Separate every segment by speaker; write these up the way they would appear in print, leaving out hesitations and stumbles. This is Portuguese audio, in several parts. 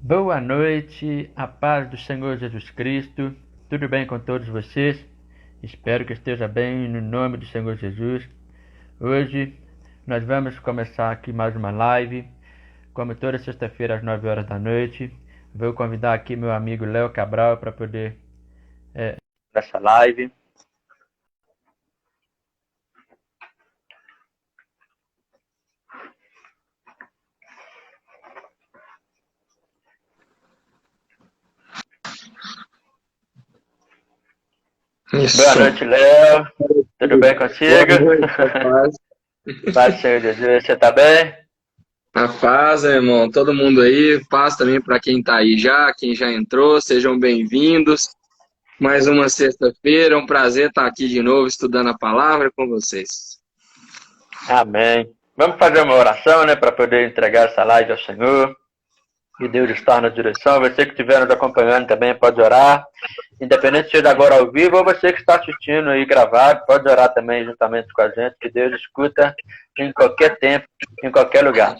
Speaker 1: Boa noite, a paz do Senhor Jesus Cristo. Tudo bem com todos vocês? Espero que esteja bem no nome do Senhor Jesus. Hoje nós vamos começar aqui mais uma live, como toda sexta-feira às 9 horas da noite. Vou convidar aqui meu amigo Léo Cabral para poder nessa live.
Speaker 2: Isso.
Speaker 1: Boa noite, Léo. Tudo bem contigo?
Speaker 2: Boa noite, rapaz.
Speaker 1: Paz do Senhor Jesus, você tá bem?
Speaker 2: A paz, irmão. Todo mundo aí. Paz também para quem tá aí já, quem já entrou. Sejam bem-vindos. Mais uma sexta-feira. É um prazer estar aqui de novo estudando a palavra com vocês.
Speaker 1: Amém. Vamos fazer uma oração, né, para poder entregar essa live ao Senhor. Que Deus está na direção. Você que estiver nos acompanhando também pode orar. Independente se seja agora ao vivo ou você que está assistindo aí gravado, pode orar também juntamente com a gente, que Deus escuta em qualquer tempo, em qualquer lugar.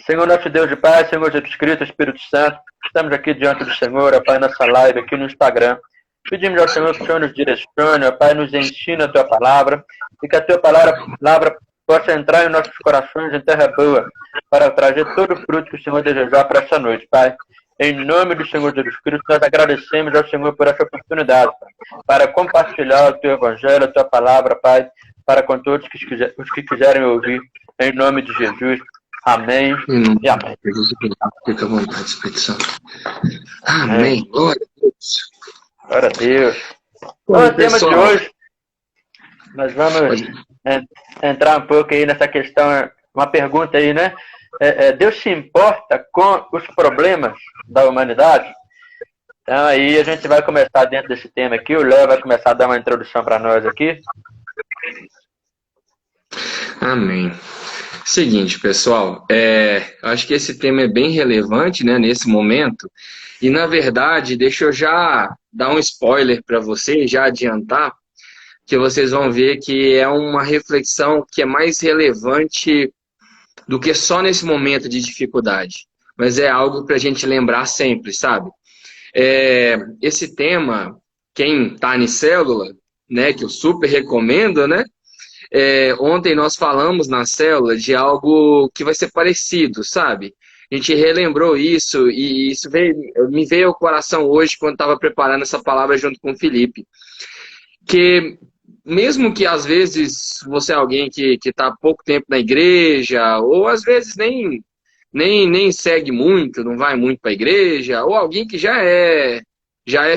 Speaker 1: Senhor nosso Deus de paz, Senhor Jesus Cristo, Espírito Santo, estamos aqui diante do Senhor, ó Pai, nessa live aqui no Instagram. Pedimos ao Senhor que o Senhor nos direcione, ó Pai, nos ensine a Tua palavra e que a Tua palavra possa entrar em nossos corações em terra boa, para trazer todo o fruto que o Senhor desejar para essa noite, Pai. Em nome do Senhor Jesus Cristo, nós agradecemos ao Senhor por essa oportunidade, Pai, para compartilhar o Teu Evangelho, a Tua palavra, Pai, para com todos os que quiserem ouvir, em nome de Jesus. Amém e amém.
Speaker 2: Fica à vontade, Espírito Santo. Amém. Glória a Deus.
Speaker 1: Glória a Deus. Bom, o tema de hoje, nós vamos entrar um pouco aí nessa questão, uma pergunta aí, né? Deus se importa com os problemas da humanidade? Então aí a gente vai começar dentro desse tema aqui, o Léo vai começar a dar uma introdução para nós aqui.
Speaker 2: Amém. Seguinte, pessoal, acho que esse tema é bem relevante, né, nesse momento, e na verdade, deixa eu já dar um spoiler para vocês, já adiantar, que vocês vão ver que é uma reflexão que é mais relevante do que só nesse momento de dificuldade, mas é algo para a gente lembrar sempre, sabe? Esse tema, quem está em célula, né, que eu super recomendo, né? Ontem nós falamos na célula de algo que vai ser parecido, sabe? A gente relembrou isso e isso me veio ao coração hoje quando estava preparando essa palavra junto com o Felipe. Que mesmo que às vezes você é alguém que está há pouco tempo na igreja, ou às vezes nem segue muito, não vai muito para a igreja, ou alguém que já é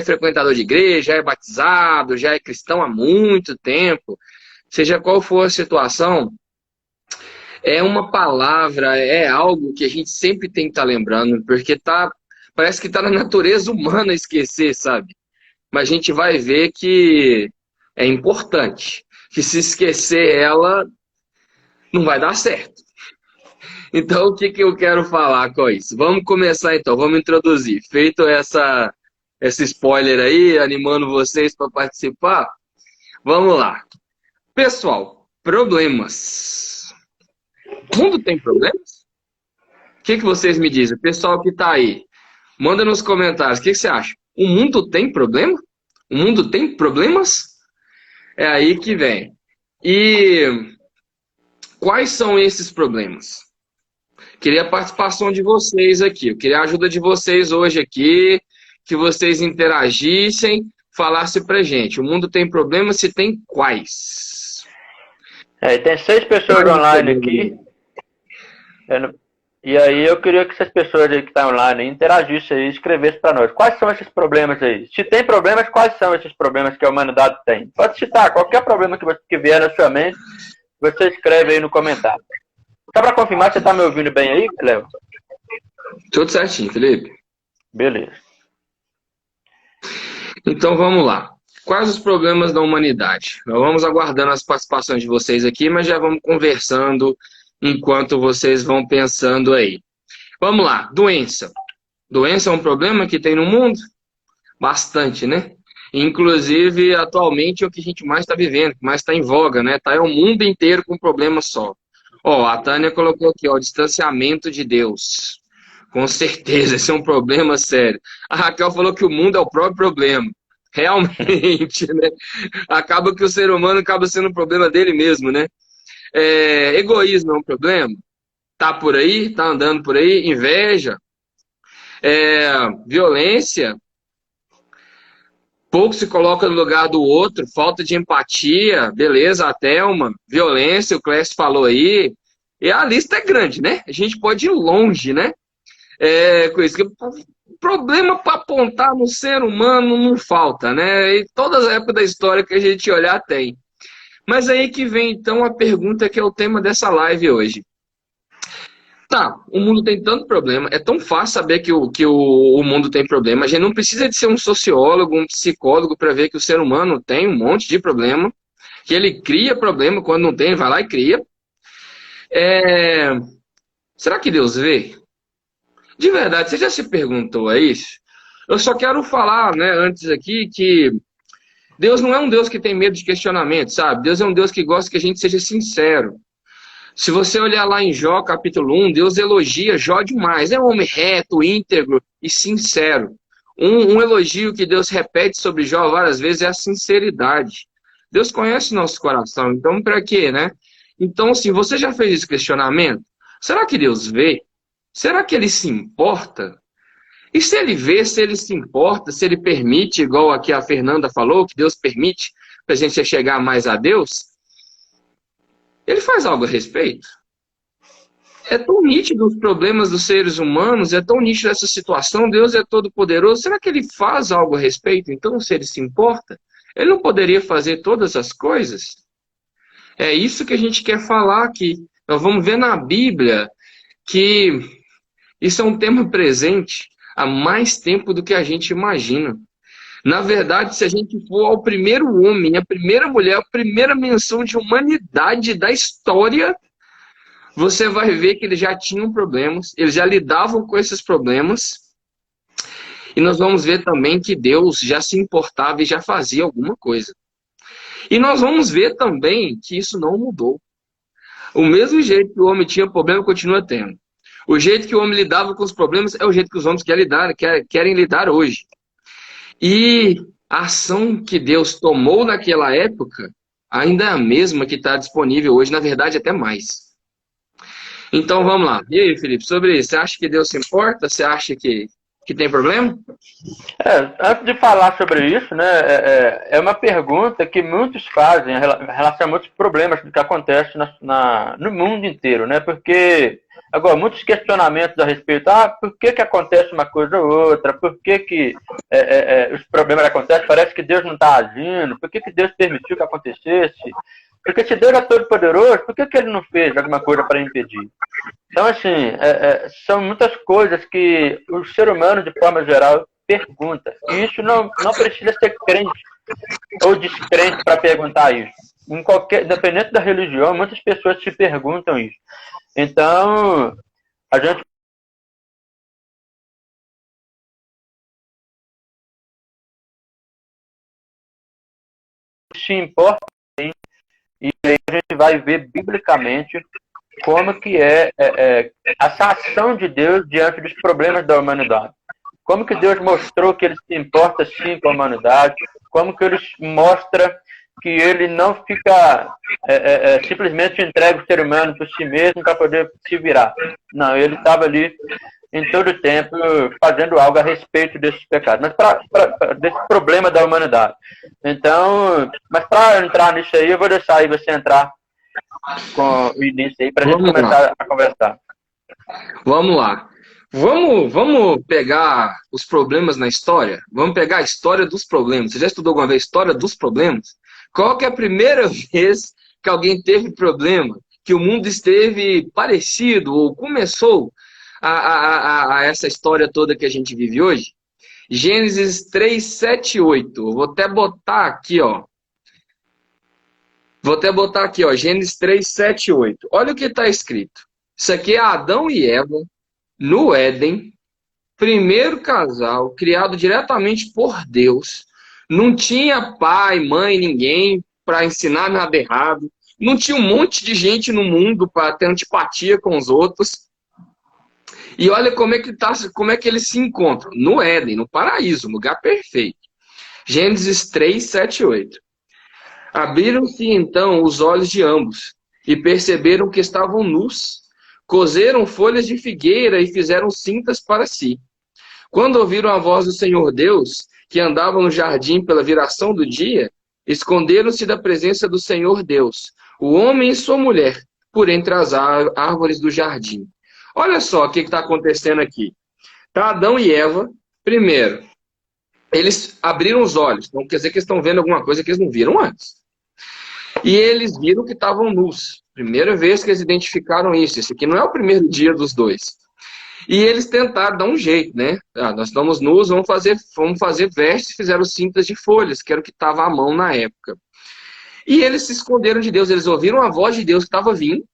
Speaker 2: frequentador de igreja, já é batizado, já é cristão há muito tempo, seja qual for a situação, é uma palavra, é algo que a gente sempre tem que estar lembrando, porque parece que está na natureza humana esquecer, sabe? Mas a gente vai ver que é importante, que se esquecer ela, não vai dar certo. Então, o que eu quero falar com isso? Vamos começar então, vamos introduzir. Feito esse spoiler aí, animando vocês para participar, vamos lá. Pessoal, problemas. O mundo tem problemas? O que vocês me dizem? O pessoal que está aí, manda nos comentários. O que você acha? O mundo tem problema? O mundo tem problemas? É aí que vem. E quais são esses problemas? Queria a participação de vocês aqui. Eu queria a ajuda de vocês hoje aqui, que vocês interagissem, falassem pra gente. O mundo tem problemas? Se tem, quais?
Speaker 1: Tem 6 pessoas online aqui. E aí eu queria que essas pessoas aí que estão online interagissem aí, escrevessem para nós. Quais são esses problemas aí? Se tem problemas, quais são esses problemas que a humanidade tem? Pode citar qualquer problema que vier na sua mente, você escreve aí no comentário. Só para confirmar, você está me ouvindo bem aí, Léo?
Speaker 2: Tudo certinho, Felipe.
Speaker 1: Beleza.
Speaker 2: Então vamos lá. Quais os problemas da humanidade? Nós vamos aguardando as participações de vocês aqui, mas já vamos conversando enquanto vocês vão pensando aí. Vamos lá, doença. Doença é um problema que tem no mundo? Bastante, né? Inclusive, atualmente, é o que a gente mais está vivendo, que mais está em voga, né? Tá o mundo inteiro com um problema só. Ó, a Tânia colocou aqui, ó, distanciamento de Deus. Com certeza, esse é um problema sério. A Raquel falou que o mundo é o próprio problema. Realmente, né? Acaba que o ser humano acaba sendo um problema dele mesmo, né? Egoísmo é um problema? Tá por aí, tá andando por aí, inveja, violência, pouco se coloca no lugar do outro, falta de empatia, beleza, a Thelma, violência, o Clécio falou aí, e a lista é grande, né? A gente pode ir longe, né? Com isso, que problema para apontar no ser humano não falta, né? E todas as épocas da história que a gente olhar tem. Mas aí que vem então a pergunta que é o tema dessa live hoje. Tá, o mundo tem tanto problema, é tão fácil saber que o mundo tem problema. A gente não precisa de ser um sociólogo, um psicólogo para ver que o ser humano tem um monte de problema, que ele cria problema, quando não tem, ele vai lá e cria. Será que Deus vê? De verdade, você já se perguntou a isso? Eu só quero falar, né, antes aqui, que Deus não é um Deus que tem medo de questionamento, sabe? Deus é um Deus que gosta que a gente seja sincero. Se você olhar lá em Jó, capítulo 1, Deus elogia Jó demais. É um homem reto, íntegro e sincero. Um elogio que Deus repete sobre Jó várias vezes é a sinceridade. Deus conhece nosso coração, então para quê, né? Então, assim, você já fez esse questionamento? Será que Deus vê? Será que ele se importa? E se ele vê, se ele se importa, se ele permite, igual aqui a Fernanda falou, que Deus permite para a gente chegar mais a Deus, ele faz algo a respeito? É tão nítido os problemas dos seres humanos, é tão nítido essa situação, Deus é todo poderoso, será que ele faz algo a respeito? Então, se ele se importa, ele não poderia fazer todas as coisas? É isso que a gente quer falar aqui. Nós vamos ver na Bíblia que isso é um tema presente há mais tempo do que a gente imagina. Na verdade, se a gente for ao primeiro homem, a primeira mulher, a primeira menção de humanidade da história, você vai ver que eles já tinham problemas, eles já lidavam com esses problemas, e nós vamos ver também que Deus já se importava e já fazia alguma coisa. E nós vamos ver também que isso não mudou. O mesmo jeito que o homem tinha problema, continua tendo. O jeito que o homem lidava com os problemas é o jeito que os homens querem lidar hoje. E a ação que Deus tomou naquela época ainda é a mesma que está disponível hoje, na verdade até mais. Então vamos lá. E aí, Felipe, sobre isso, você acha que Deus se importa? Você acha que tem problema?
Speaker 1: Antes de falar sobre isso, né, é uma pergunta que muitos fazem em relação a muitos problemas que acontecem no mundo inteiro, né? Porque agora muitos questionamentos a respeito, por que acontece uma coisa ou outra, por que os problemas acontecem, parece que Deus não está agindo, por que Deus permitiu que acontecesse? Porque se Deus é todo poderoso, por que ele não fez alguma coisa para impedir? Então, assim, são muitas coisas que o ser humano, de forma geral, pergunta. E isso não precisa ser crente ou descrente para perguntar isso. Independente da religião, muitas pessoas se perguntam isso. Então, a gente se importa, sim, e aí a gente vai ver biblicamente como que essa ação de Deus diante dos problemas da humanidade. Como que Deus mostrou que ele se importa sim com a humanidade, como que ele mostra que ele não fica simplesmente entrega o ser humano por si mesmo para poder se virar. Não, ele estava ali em todo o tempo fazendo algo a respeito desses pecados, mas desse problema da humanidade. Então, mas para entrar nisso aí, eu vou deixar aí você entrar com o início aí para a gente começar a conversar.
Speaker 2: Vamos lá. Vamos pegar os problemas na história? Vamos pegar a história dos problemas. Você já estudou alguma vez a história dos problemas? Qual que é a primeira vez que alguém teve problema? Que o mundo esteve parecido ou começou a essa história toda que a gente vive hoje? Gênesis 3, 7 e 8. Eu vou até botar aqui, ó. Gênesis 3, 7 e 8. Olha o que está escrito. Isso aqui é Adão e Eva, no Éden, primeiro casal, criado diretamente por Deus. Não tinha pai, mãe, ninguém para ensinar nada errado. Não tinha um monte de gente no mundo para ter antipatia com os outros. E olha como é que eles se encontram. No Éden, no paraíso, um lugar perfeito. Gênesis 3, 7 e 8. Abriram-se então os olhos de ambos e perceberam que estavam nus. Coseram folhas de figueira e fizeram cintas para si. Quando ouviram a voz do Senhor Deus, que andava no jardim pela viração do dia, esconderam-se da presença do Senhor Deus, o homem e sua mulher, por entre as árvores do jardim. Olha só o que está acontecendo aqui. Tá Adão e Eva, primeiro, eles abriram os olhos, não quer dizer que eles estão vendo alguma coisa que eles não viram antes. E eles viram que estavam nus. Primeira vez que eles identificaram isso. Esse aqui não é o primeiro dia dos dois. E eles tentaram dar um jeito, né? Nós estamos nus, vamos fazer vestes, fizeram cintas de folhas, que era o que estava à mão na época. E eles se esconderam de Deus. Eles ouviram a voz de Deus que estava vindo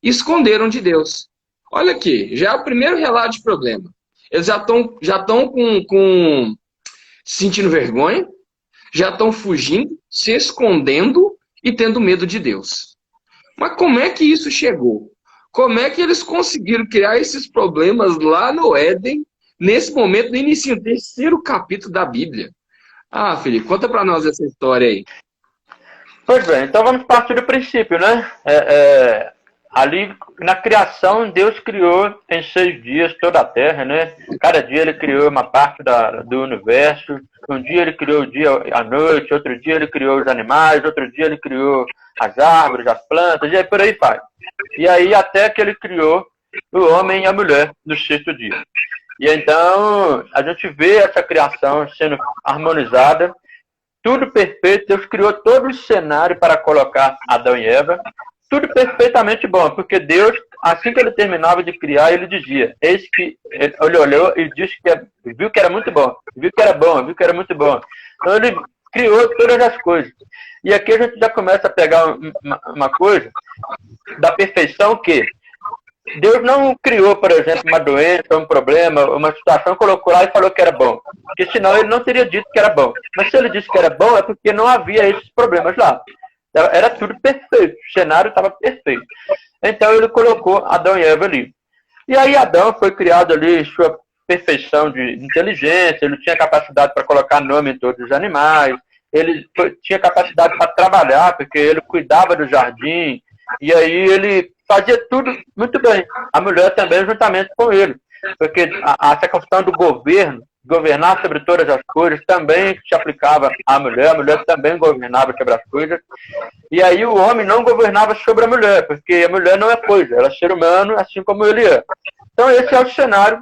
Speaker 2: e esconderam de Deus. Olha aqui, já é o primeiro relato de problema. Eles já estão sentindo vergonha, já estão fugindo, se escondendo e tendo medo de Deus. Mas como é que isso chegou? Como é que eles conseguiram criar esses problemas lá no Éden, nesse momento, no início, do terceiro capítulo da Bíblia? Ah, Felipe, conta para nós essa história aí.
Speaker 1: Pois bem, então vamos partir do princípio, né? Ali na criação, Deus criou em 6 dias toda a Terra, né? Cada dia ele criou uma parte do universo. Um dia ele criou o dia, a noite, outro dia ele criou os animais, outro dia ele criou as árvores, as plantas, e aí por aí vai. E aí até que ele criou o homem e a mulher no 6º dia. E então a gente vê essa criação sendo harmonizada, tudo perfeito. Deus criou todo o cenário para colocar Adão e Eva, tudo perfeitamente bom, porque Deus, assim que ele terminava de criar, ele dizia, eis que ele olhou e disse que viu que era muito bom, viu que era bom, viu que era muito bom. Então ele criou todas as coisas. E aqui a gente já começa a pegar uma coisa da perfeição, que Deus não criou, por exemplo, uma doença, um problema, uma situação, colocou lá e falou que era bom. Porque senão ele não teria dito que era bom. Mas se ele disse que era bom, é porque não havia esses problemas lá. Era tudo perfeito, o cenário estava perfeito. Então ele colocou Adão e Eva ali. E aí Adão foi criado ali, sua perfeição de inteligência, ele tinha capacidade para colocar nome em todos os animais, ele tinha capacidade para trabalhar, porque ele cuidava do jardim, e aí ele fazia tudo muito bem. A mulher também juntamente com ele, porque essa questão do governo, governar sobre todas as coisas, também se aplicava à mulher, a mulher também governava sobre as coisas, e aí o homem não governava sobre a mulher, porque a mulher não é coisa, ela é ser humano, assim como ele é. Então esse é o cenário,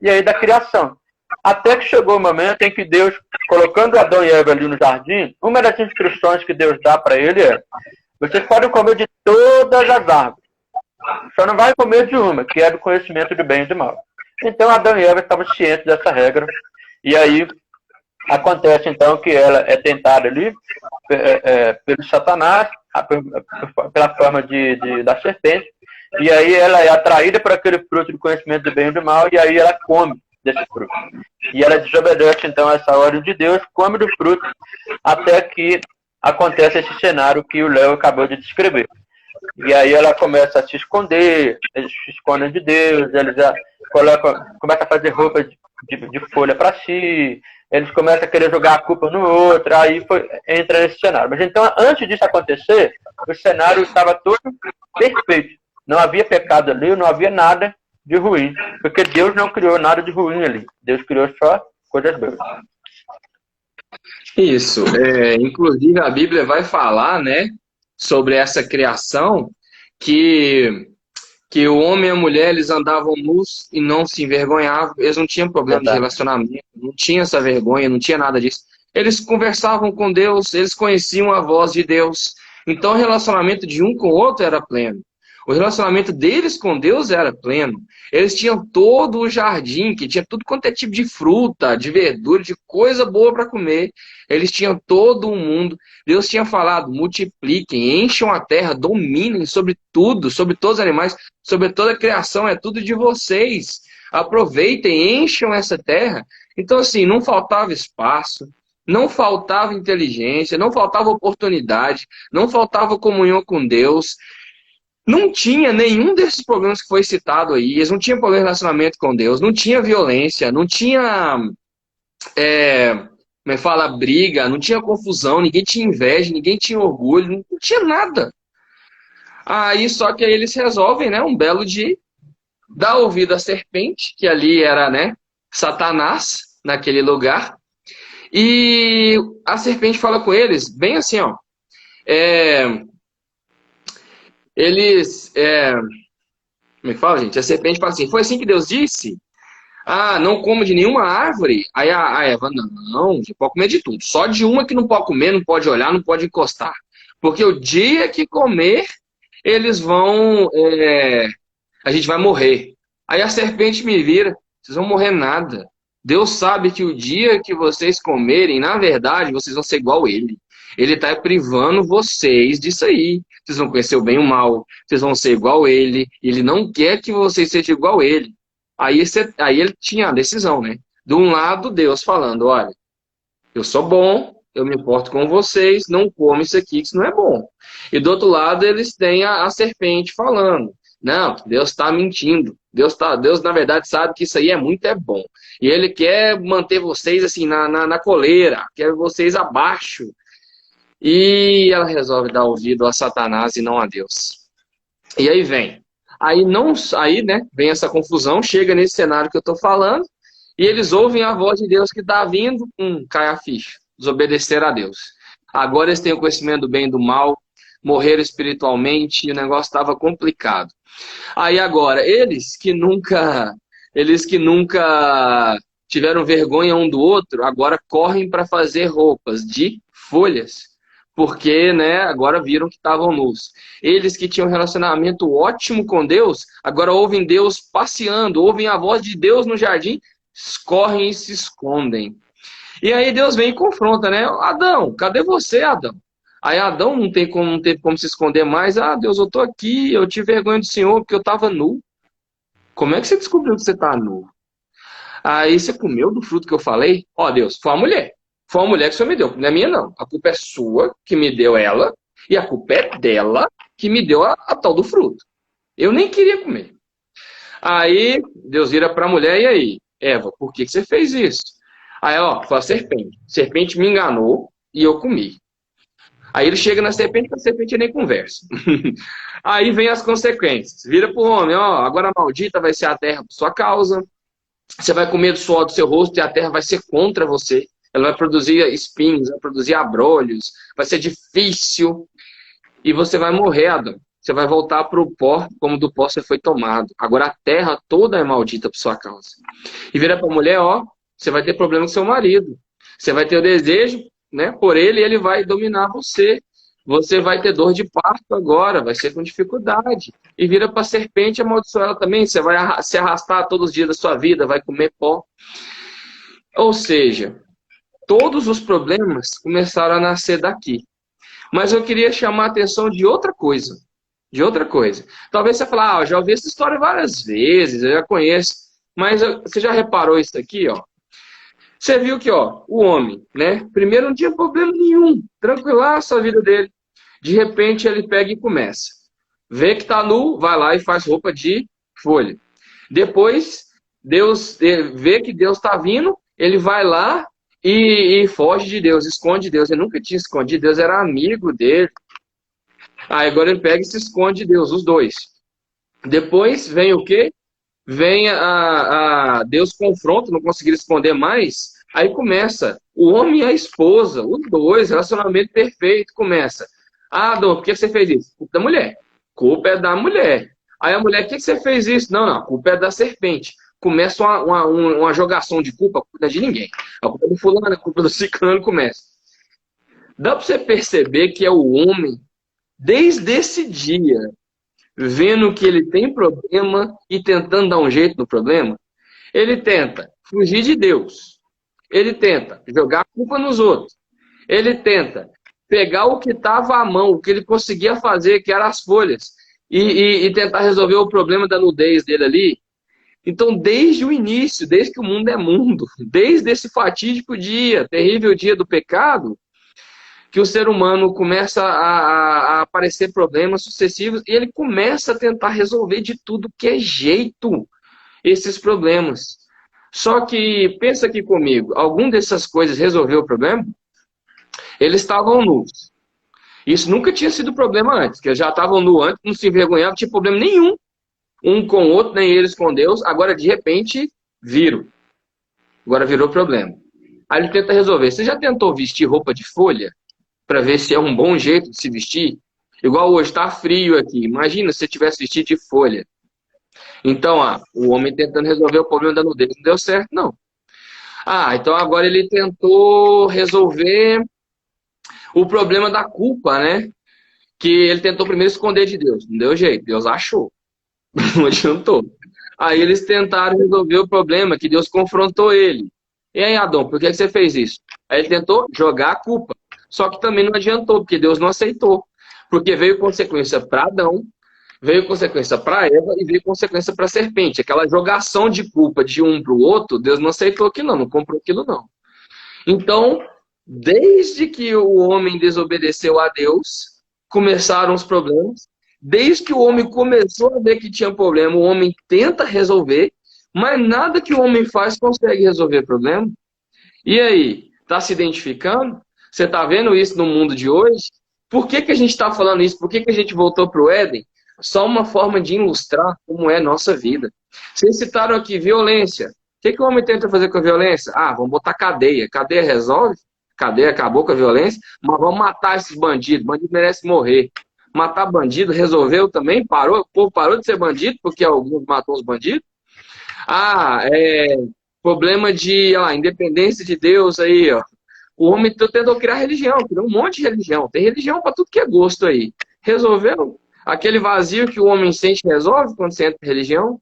Speaker 1: e aí da criação. Até que chegou o momento em que Deus, colocando Adão e Eva ali no jardim, uma das instruções que Deus dá para ele é, vocês podem comer de todas as árvores, só não vai comer de uma, que é do conhecimento do bem e do mal. Então Adão e Eva estavam cientes dessa regra, e aí acontece então que ela é tentada ali pelo Satanás, pela forma da serpente, e aí ela é atraída por aquele fruto do conhecimento do bem e do mal, e aí ela come desse fruto. E ela desobedece então a essa ordem de Deus, come do fruto, até que acontece esse cenário que o Léo acabou de descrever. E aí ela começa a se esconder, eles se escondem de Deus, eles começam a fazer roupa de folha para si, eles começam a querer jogar a culpa no outro, aí entra nesse cenário. Mas então, antes disso acontecer, o cenário estava todo perfeito. Não havia pecado ali, não havia nada de ruim, porque Deus não criou nada de ruim ali. Deus criou só coisas boas.
Speaker 2: Isso. Inclusive, a Bíblia vai falar, né, sobre essa criação, que o homem e a mulher, eles andavam nus e não se envergonhavam, eles não tinham problema de relacionamento, não tinha essa vergonha, não tinha nada disso. Eles conversavam com Deus, eles conheciam a voz de Deus. Então o relacionamento de um com o outro era pleno. O relacionamento deles com Deus era pleno. Eles tinham todo o jardim, que tinha tudo quanto é tipo de fruta, de verdura, de coisa boa para comer. Eles tinham todo o mundo. Deus tinha falado, multipliquem, encham a terra, dominem sobre tudo, sobre todos os animais, sobre toda a criação, é tudo de vocês. Aproveitem, encham essa terra. Então, assim, não faltava espaço, não faltava inteligência, não faltava oportunidade, não faltava comunhão com Deus. não tinha nenhum desses problemas que foi citado aí. Eles não tinham problema de relacionamento com Deus, não tinha violência, não tinha, como é que fala, briga, não tinha confusão, ninguém tinha inveja, ninguém tinha orgulho, não tinha nada. Aí só que aí eles resolvem, né, um belo dia, dar ouvido à serpente, que ali era, né, Satanás, naquele lugar. E a serpente fala com eles, bem assim, ó. É, eles. Como é que fala, gente? A serpente fala assim: foi assim que Deus disse? Ah, não come de nenhuma árvore? Aí a Eva, não, pode comer de tudo. Só de uma que não pode comer, não pode olhar, não pode encostar. Porque o dia que comer, eles vão. A gente vai morrer. Aí a serpente me vira: vocês vão morrer nada. Deus sabe que o dia que vocês comerem, na verdade, vocês vão ser igual a ele. Ele está privando vocês disso aí. Vocês vão conhecer o bem e o mal. Vocês vão ser igual a ele. Ele não quer que vocês sejam igual a ele. Aí ele tinha a decisão, né? De um lado, Deus falando: olha, eu sou bom, eu me importo com vocês, não come isso aqui, que isso não é bom. E do outro lado, eles têm a serpente falando: não, Deus está mentindo. Deus, na verdade, sabe que isso aí é bom. E ele quer manter vocês assim na coleira, quer vocês abaixo. E ela resolve dar ouvido a Satanás e não a Deus. E aí vem. Aí, né, vem essa confusão, chega nesse cenário que eu estou falando, e eles ouvem a voz de Deus que está vindo, cai a ficha, desobedeceram a Deus. Agora eles têm o conhecimento do bem e do mal, morreram espiritualmente, e o negócio estava complicado. Aí agora, eles que nunca tiveram vergonha um do outro, agora correm para fazer roupas de folhas. Porque, né, agora viram que estavam nus. Eles que tinham um relacionamento ótimo com Deus, agora ouvem Deus passeando, ouvem a voz de Deus no jardim, correm e se escondem. E aí Deus vem e confronta, né? Adão, cadê você, Adão? Aí Adão não teve como se esconder mais. Ah, Deus, eu tô aqui, eu tive vergonha do Senhor porque eu estava nu. Como é que você descobriu que você está nu? Aí você comeu do fruto que eu falei? Ó, Deus, foi a mulher. Foi a mulher que o Senhor me deu, não é minha não. A culpa é sua, que me deu ela, e a culpa é dela, que me deu a tal do fruto. Eu nem queria comer. Aí Deus vira para a mulher, e aí? Eva, por que você fez isso? Aí, ó, foi a serpente. A serpente me enganou e eu comi. Aí ele chega na serpente, que a serpente nem conversa. Aí vem as consequências. Vira para o homem, ó, agora maldita vai ser a terra por sua causa. Você vai comer do suor do seu rosto e a terra vai ser contra você. Ela vai produzir espinhos, vai produzir abrolhos, vai ser difícil. E você vai morrer, Adão. Você vai voltar para o pó, como do pó você foi tomado. Agora a terra toda é maldita por sua causa. E vira para a mulher, ó, você vai ter problema com seu marido. Você vai ter o desejo, né, por ele e ele vai dominar você. Você vai ter dor de parto agora, vai ser com dificuldade. E vira para a serpente e amaldiçoa ela também. Você vai se arrastar todos os dias da sua vida, vai comer pó. Ou seja, todos os problemas começaram a nascer daqui. Mas eu queria chamar a atenção de outra coisa. De outra coisa. Talvez você fale, eu já ouvi essa história várias vezes, eu já conheço. Mas você já reparou isso aqui, ó? Você viu que, ó, o homem, né? Primeiro não tinha problema nenhum, tranquilaço a vida dele. De repente ele pega e começa. Vê que tá nu, vai lá e faz roupa de folha. Depois, Deus vê que Deus está vindo, ele vai lá e foge de Deus, esconde Deus. Ele nunca tinha escondido, Deus era amigo dele. Aí agora ele pega e se esconde de Deus, os dois. Depois vem o quê? Vem a Deus confronta, não conseguiram esconder mais. Aí começa o homem e a esposa, os dois, relacionamento perfeito, começa. Ah, Adão, por que você fez isso? Culpa da mulher. Culpa é da mulher. Aí a mulher, por que você fez isso? Não, a culpa é da serpente. Começa uma jogação de culpa, a culpa não é de ninguém. A culpa é do fulano, a culpa do ciclano, começa. Dá para você perceber que é o homem, desde esse dia, vendo que ele tem problema e tentando dar um jeito no problema. Ele tenta fugir de Deus. Ele tenta jogar a culpa nos outros. Ele tenta pegar o que estava à mão, o que ele conseguia fazer, que eram as folhas, e tentar resolver o problema da nudez dele ali. Então, desde o início, desde que o mundo é mundo, desde esse fatídico dia, terrível dia do pecado, que o ser humano começa a aparecer problemas sucessivos e ele começa a tentar resolver de tudo que é jeito esses problemas. Só que, pensa aqui comigo, algum dessas coisas resolveu o problema? Eles estavam nus. Isso nunca tinha sido problema antes, que eles já estavam nus antes, não se envergonhavam, não tinha problema nenhum, um com o outro, nem eles com Deus. Agora, de repente, viram. Agora virou problema. Aí ele tenta resolver. Você já tentou vestir roupa de folha para ver se é um bom jeito de se vestir? Igual hoje, está frio aqui. Imagina se você tivesse vestido de folha. Então, o homem tentando resolver o problema da nudez. Não deu certo, não. Então agora ele tentou resolver o problema da culpa, né? Que ele tentou primeiro esconder de Deus. Não deu jeito. Deus achou. Não adiantou. Aí eles tentaram resolver o problema, que Deus confrontou ele. E aí, Adão, por que você fez isso? Aí ele tentou jogar a culpa. Só que também não adiantou, porque Deus não aceitou. Porque veio consequência para Adão, veio consequência para Eva e veio consequência para a serpente. Aquela jogação de culpa de um para o outro, Deus não aceitou aquilo não comprou aquilo não. Então, desde que o homem desobedeceu a Deus, começaram os problemas. Desde que o homem começou a ver que tinha problema, o homem tenta resolver, mas nada que o homem faz consegue resolver o problema. E aí, está se identificando? Você está vendo isso no mundo de hoje? Por que a gente está falando isso? Por que a gente voltou para o Éden? Só uma forma de ilustrar como é a nossa vida. Vocês citaram aqui violência. O que o homem tenta fazer com a violência? Vamos botar cadeia. Cadeia resolve? Cadeia acabou com a violência? Mas vamos matar esses bandidos. Bandido merece morrer. Matar bandido resolveu também? Parou? O povo parou de ser bandido porque alguns matou os bandidos? Problema de independência de Deus aí, ó. O homem tentou criar religião, criou um monte de religião. Tem religião para tudo que é gosto aí. Resolveu? Aquele vazio que o homem sente resolve quando você entra em religião?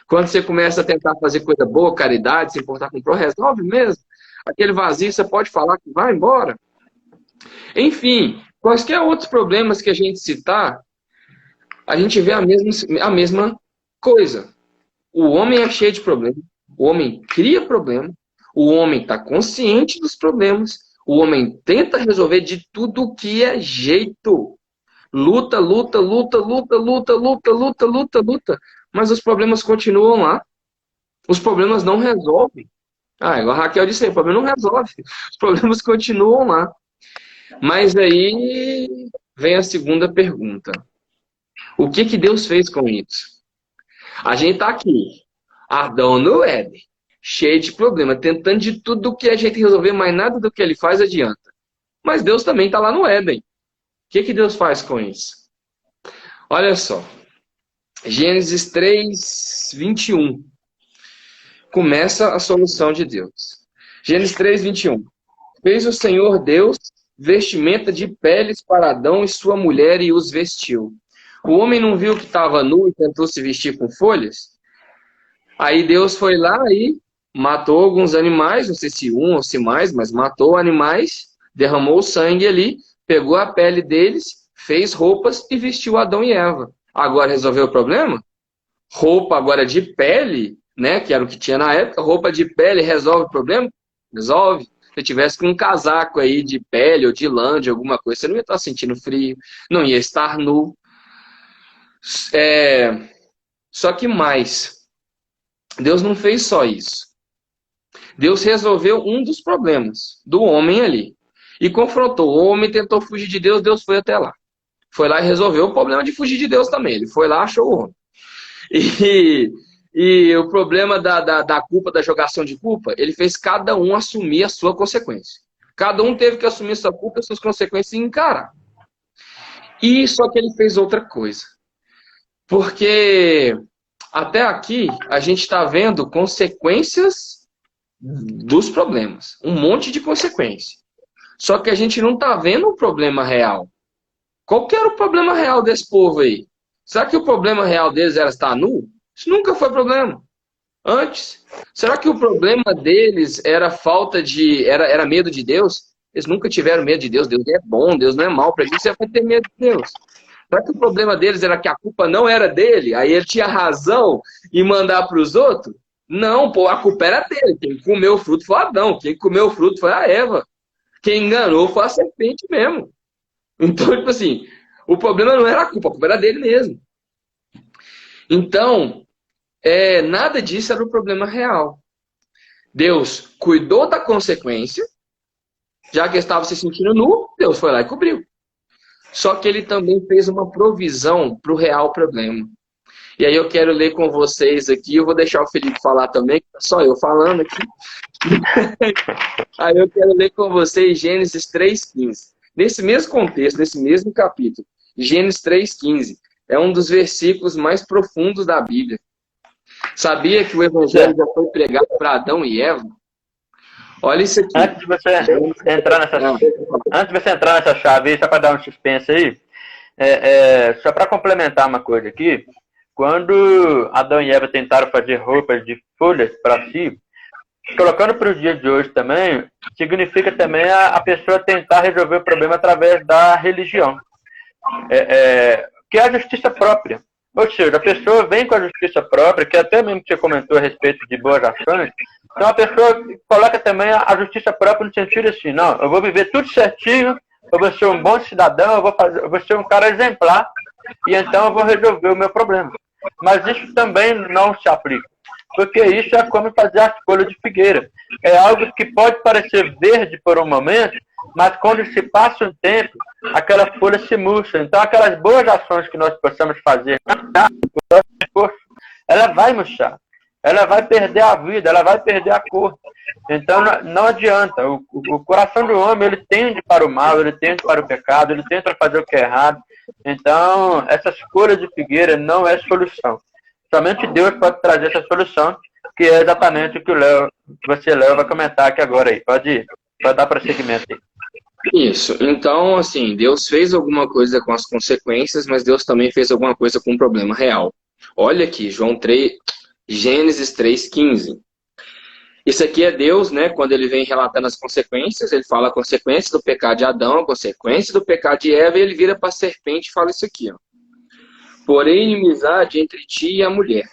Speaker 2: Quando você começa a tentar fazer coisa boa, caridade, se importar com o próximo, resolve mesmo? Aquele vazio você pode falar que vai embora? Enfim, quaisquer outros problemas que a gente citar, a gente vê a mesma coisa. O homem é cheio de problemas, o homem cria problema, o homem está consciente dos problemas, o homem tenta resolver de tudo que é jeito. Luta, luta, luta, luta, luta, luta, luta, luta, luta. Mas os problemas continuam lá. Os problemas não resolvem. Igual a Raquel disse aí, o problema não resolve. Os problemas continuam lá. Mas aí vem a segunda pergunta. O que Deus fez com isso? A gente está aqui, Adão no Éden, cheio de problema, tentando de tudo que a gente resolver, mas nada do que ele faz adianta. Mas Deus também está lá no Éden. O que Deus faz com isso? Olha só. Gênesis 3, 21. Começa a solução de Deus. Gênesis 3, 21. Fez o Senhor Deus vestimenta de peles para Adão e sua mulher e os vestiu. O homem não viu que estava nu e tentou se vestir com folhas? Aí Deus foi lá e matou alguns animais, não sei se um ou se mais, mas matou animais, derramou sangue ali, pegou a pele deles, fez roupas e vestiu Adão e Eva. Agora resolveu o problema? Roupa agora de pele, né, que era o que tinha na época, roupa de pele resolve o problema? Resolve. Se tivesse com um casaco aí de pele ou de lã, de alguma coisa, você não ia estar sentindo frio, não ia estar nu. Só que mais, Deus não fez só isso. Deus resolveu um dos problemas do homem ali. E confrontou. O homem tentou fugir de Deus, Deus foi até lá. Foi lá e resolveu o problema de fugir de Deus também. Ele foi lá, achou o homem. E o problema da culpa, da jogação de culpa, ele fez cada um assumir a sua consequência. Cada um teve que assumir sua culpa, suas consequências e encarar. E só que ele fez outra coisa. Porque até aqui a gente está vendo consequências dos problemas. Um monte de consequências. Só que a gente não está vendo o problema real. Qual que era o problema real desse povo aí? Será que o problema real deles era estar nu? Isso nunca foi problema. Antes. Será que o problema deles era falta de... Era medo de Deus? Eles nunca tiveram medo de Deus. Deus é bom, Deus não é mau. Para isso você vai ter medo de Deus. Será que o problema deles era que a culpa não era dele? Aí ele tinha razão em mandar para os outros? Não, pô, a culpa era dele. Quem comeu o fruto foi Adão. Quem comeu o fruto foi a Eva. Quem enganou foi a serpente mesmo. Então, tipo assim, o problema não era a culpa era dele mesmo. Então, nada disso era o problema real. Deus cuidou da consequência, já que estava se sentindo nu, Deus foi lá e cobriu. Só que ele também fez uma provisão para o real problema. E aí eu quero ler com vocês aqui, eu vou deixar o Felipe falar também, só eu falando aqui. Aí eu quero ler com vocês Gênesis 3,15. Nesse mesmo contexto, nesse mesmo capítulo, Gênesis 3,15 é um dos versículos mais profundos da Bíblia. Sabia que o Evangelho já foi pregado para Adão e Eva? Olha isso aqui.
Speaker 1: Antes de você entrar nessa chave aí, só para dar um suspense aí, só para complementar uma coisa aqui, quando Adão e Eva tentaram fazer roupas de folhas para si, colocando para os dias de hoje também, significa também a pessoa tentar resolver o problema através da religião, que é a justiça própria. Ou seja, a pessoa vem com a justiça própria, que até mesmo que você comentou a respeito de boas ações, então a pessoa coloca também a justiça própria no sentido assim, não, eu vou viver tudo certinho, eu vou ser um bom cidadão, eu vou ser um cara exemplar, e então eu vou resolver o meu problema. Mas isso também não se aplica, porque isso é como fazer a folha de figueira. É algo que pode parecer verde por um momento, mas quando se passa um tempo, aquela folha se murcha. Então, aquelas boas ações que nós possamos fazer, ela vai murchar. Ela vai perder a vida, ela vai perder a cor. Então, não adianta. O coração do homem, ele tende para o mal, ele tende para o pecado, ele tenta fazer o que é errado. Então, essa folha de figueira não é solução. Somente Deus pode trazer essa solução, que é exatamente o que você, Léo, vai comentar aqui agora aí. Pode dar prosseguimento aí.
Speaker 2: Isso. Então, assim, Deus fez alguma coisa com as consequências, mas Deus também fez alguma coisa com o problema real. Olha aqui, Gênesis 3,15. Isso aqui é Deus, né? Quando ele vem relatando as consequências, ele fala a consequência do pecado de Adão, a consequência do pecado de Eva, e ele vira para a serpente e fala isso aqui, ó. Porém, inimizade entre ti e a mulher,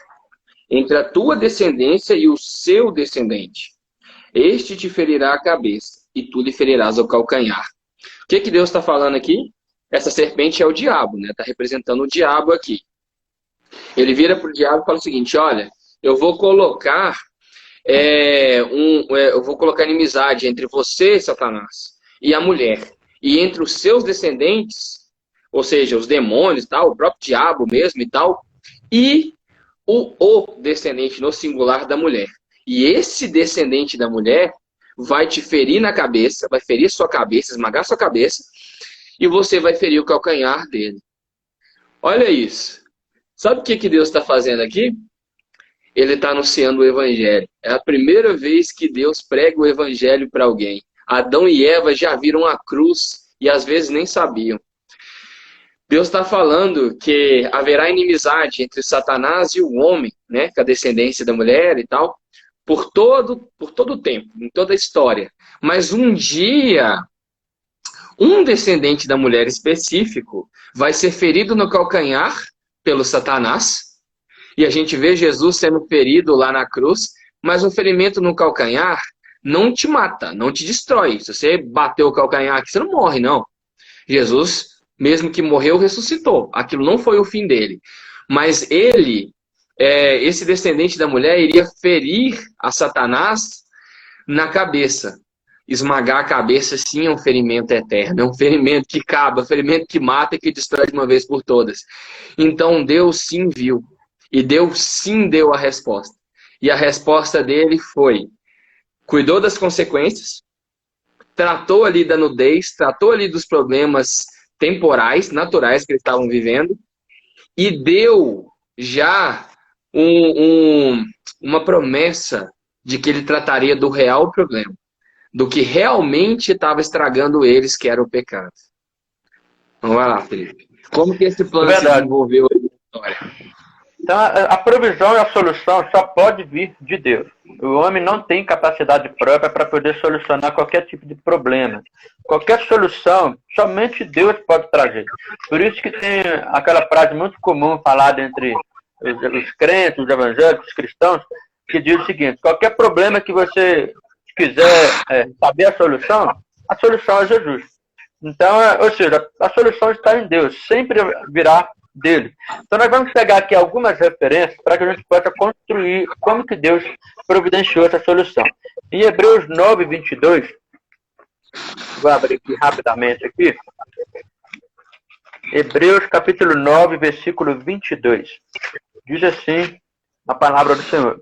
Speaker 2: entre a tua descendência e o seu descendente. Este te ferirá a cabeça, e tu lhe ferirás o calcanhar. O que Deus está falando aqui? Essa serpente é o diabo, né? Está representando o diabo aqui. Ele vira para o diabo e fala o seguinte, olha, eu vou colocar inimizade entre você, Satanás, e a mulher, e entre os seus descendentes, ou seja, os demônios, tal, o próprio diabo mesmo e tal, e o descendente no singular da mulher. E esse descendente da mulher vai te ferir na cabeça, vai ferir sua cabeça, esmagar sua cabeça, e você vai ferir o calcanhar dele. Olha isso. Sabe o que Deus está fazendo aqui? Ele está anunciando o Evangelho. É a primeira vez que Deus prega o Evangelho para alguém. Adão e Eva já viram a cruz e às vezes nem sabiam. Deus está falando que haverá inimizade entre Satanás e o homem, né, com a descendência da mulher e tal, por todo o tempo, em toda a história. Mas um dia, um descendente da mulher específico vai ser ferido no calcanhar pelo Satanás, e a gente vê Jesus sendo ferido lá na cruz, mas o ferimento no calcanhar não te mata, não te destrói. Se você bater o calcanhar aqui, você não morre, não. Jesus, mesmo que morreu, ressuscitou. Aquilo não foi o fim dele. Mas ele, esse descendente da mulher, iria ferir a Satanás na cabeça. Esmagar a cabeça, sim, é um ferimento eterno. É um ferimento que acaba, um ferimento que mata e que destrói de uma vez por todas. Então Deus sim viu. E Deus sim deu a resposta. E a resposta dele foi: cuidou das consequências, tratou ali da nudez, tratou ali dos problemas temporais, naturais que eles estavam vivendo, e deu já uma promessa de que ele trataria do real problema, do que realmente estava estragando eles, que era o pecado. Então vai lá, Felipe. Como que esse plano se desenvolveu aí na história?
Speaker 1: Então, a provisão e a solução só pode vir de Deus. O homem não tem capacidade própria para poder solucionar qualquer tipo de problema. Qualquer solução, somente Deus pode trazer. Por isso que tem aquela frase muito comum falada entre os crentes, os evangélicos, os cristãos, que diz o seguinte: qualquer problema que você quiser saber a solução, a solução é Jesus. Então, ou seja, a solução está em Deus, sempre virá dele. Então nós vamos pegar aqui algumas referências para que a gente possa construir como que Deus providenciou essa solução. Em Hebreus 9, 22, vou abrir aqui rapidamente aqui. Hebreus capítulo 9, versículo 22. Diz assim a palavra do Senhor.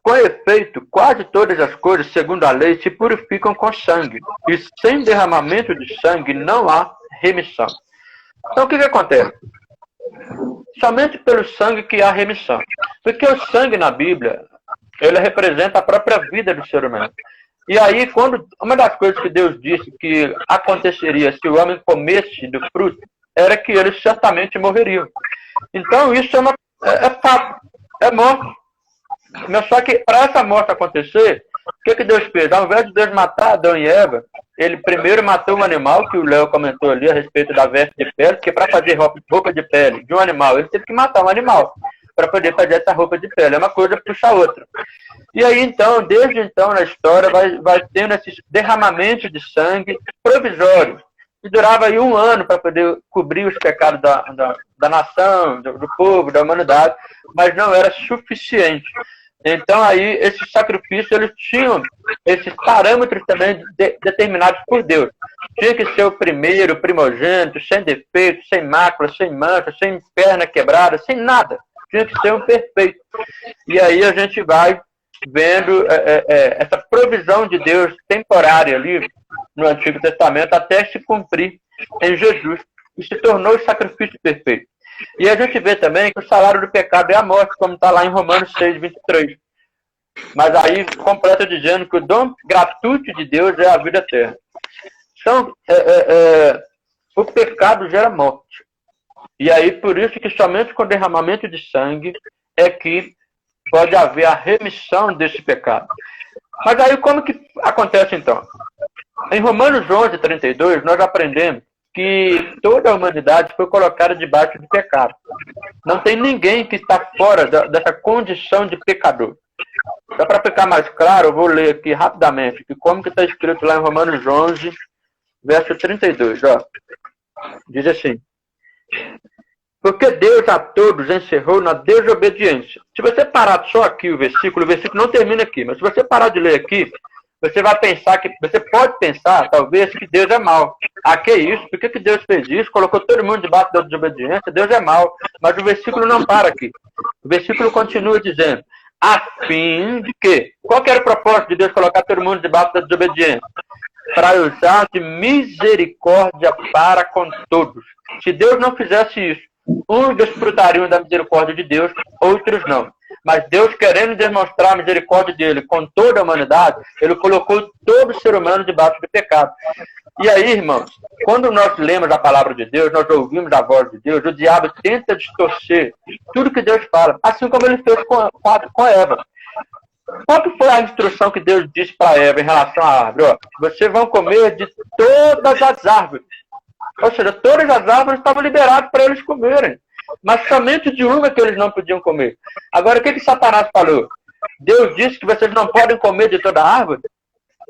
Speaker 1: Com efeito, quase todas as coisas, segundo a lei, se purificam com sangue, e sem derramamento de sangue não há remissão. Então, o que acontece? Somente pelo sangue que há remissão. Porque o sangue na Bíblia, ele representa a própria vida do ser humano. E aí, uma das coisas que Deus disse que aconteceria se o homem comesse do fruto, era que eles certamente morreriam. Então, isso é fato, é morte. Mas só que para essa morte acontecer, o que Deus fez? Ao invés de Deus matar Adão e Eva, ele primeiro matou um animal, que o Léo comentou ali a respeito da veste de pele, porque para fazer roupa de pele de um animal, ele teve que matar um animal para poder fazer essa roupa de pele. É uma coisa puxa a outra. E aí, então, desde então, na história, vai tendo esses derramamentos de sangue provisórios, que durava aí 1 ano para poder cobrir os pecados da nação, do povo, da humanidade, mas não era suficiente. Então, aí, esses sacrifícios, eles tinham esses parâmetros também determinados por Deus. Tinha que ser o primeiro, o primogênito, sem defeito, sem mácula, sem mancha, sem perna quebrada, sem nada. Tinha que ser um perfeito. E aí a gente vai vendo essa provisão de Deus temporária ali no Antigo Testamento até se cumprir em Jesus. E se tornou o sacrifício perfeito. E a gente vê também que o salário do pecado é a morte, como está lá em Romanos 6, 23. Mas aí completa dizendo que o dom gratuito de Deus é a vida eterna. Então, o pecado gera morte. E aí, por isso que somente com derramamento de sangue é que pode haver a remissão desse pecado. Mas aí, como que acontece então? Em Romanos 11, 32, nós aprendemos que toda a humanidade foi colocada debaixo do pecado. Não tem ninguém que está fora dessa condição de pecador. Só para ficar mais claro, eu vou ler aqui rapidamente que como que está escrito lá em Romanos 11, verso 32. Ó. Diz assim: porque Deus a todos encerrou na desobediência. Se você parar só aqui o versículo não termina aqui, mas se você parar de ler aqui, você pode pensar, talvez, que Deus é mau. Ah, que isso? Por que Deus fez isso? Colocou todo mundo debaixo da desobediência? Deus é mau. Mas o versículo não para aqui. O versículo continua dizendo, a fim de quê? Qual que era o propósito de Deus colocar todo mundo debaixo da desobediência? Para usar de misericórdia para com todos. Se Deus não fizesse isso, uns desfrutariam da misericórdia de Deus, outros não. Mas Deus, querendo demonstrar a misericórdia dele com toda a humanidade, ele colocou todo ser humano debaixo do pecado. E aí, irmãos, quando nós lemos a palavra de Deus, nós ouvimos a voz de Deus, o diabo tenta distorcer tudo que Deus fala, assim como ele fez com Eva. Qual que foi a instrução que Deus disse para Eva em relação à árvore? Ó, vocês vão comer de todas as árvores. Ou seja, todas as árvores estavam liberadas para eles comerem. Mas somente de uma que eles não podiam comer. Agora, o que Satanás falou? Deus disse que vocês não podem comer de toda a árvore?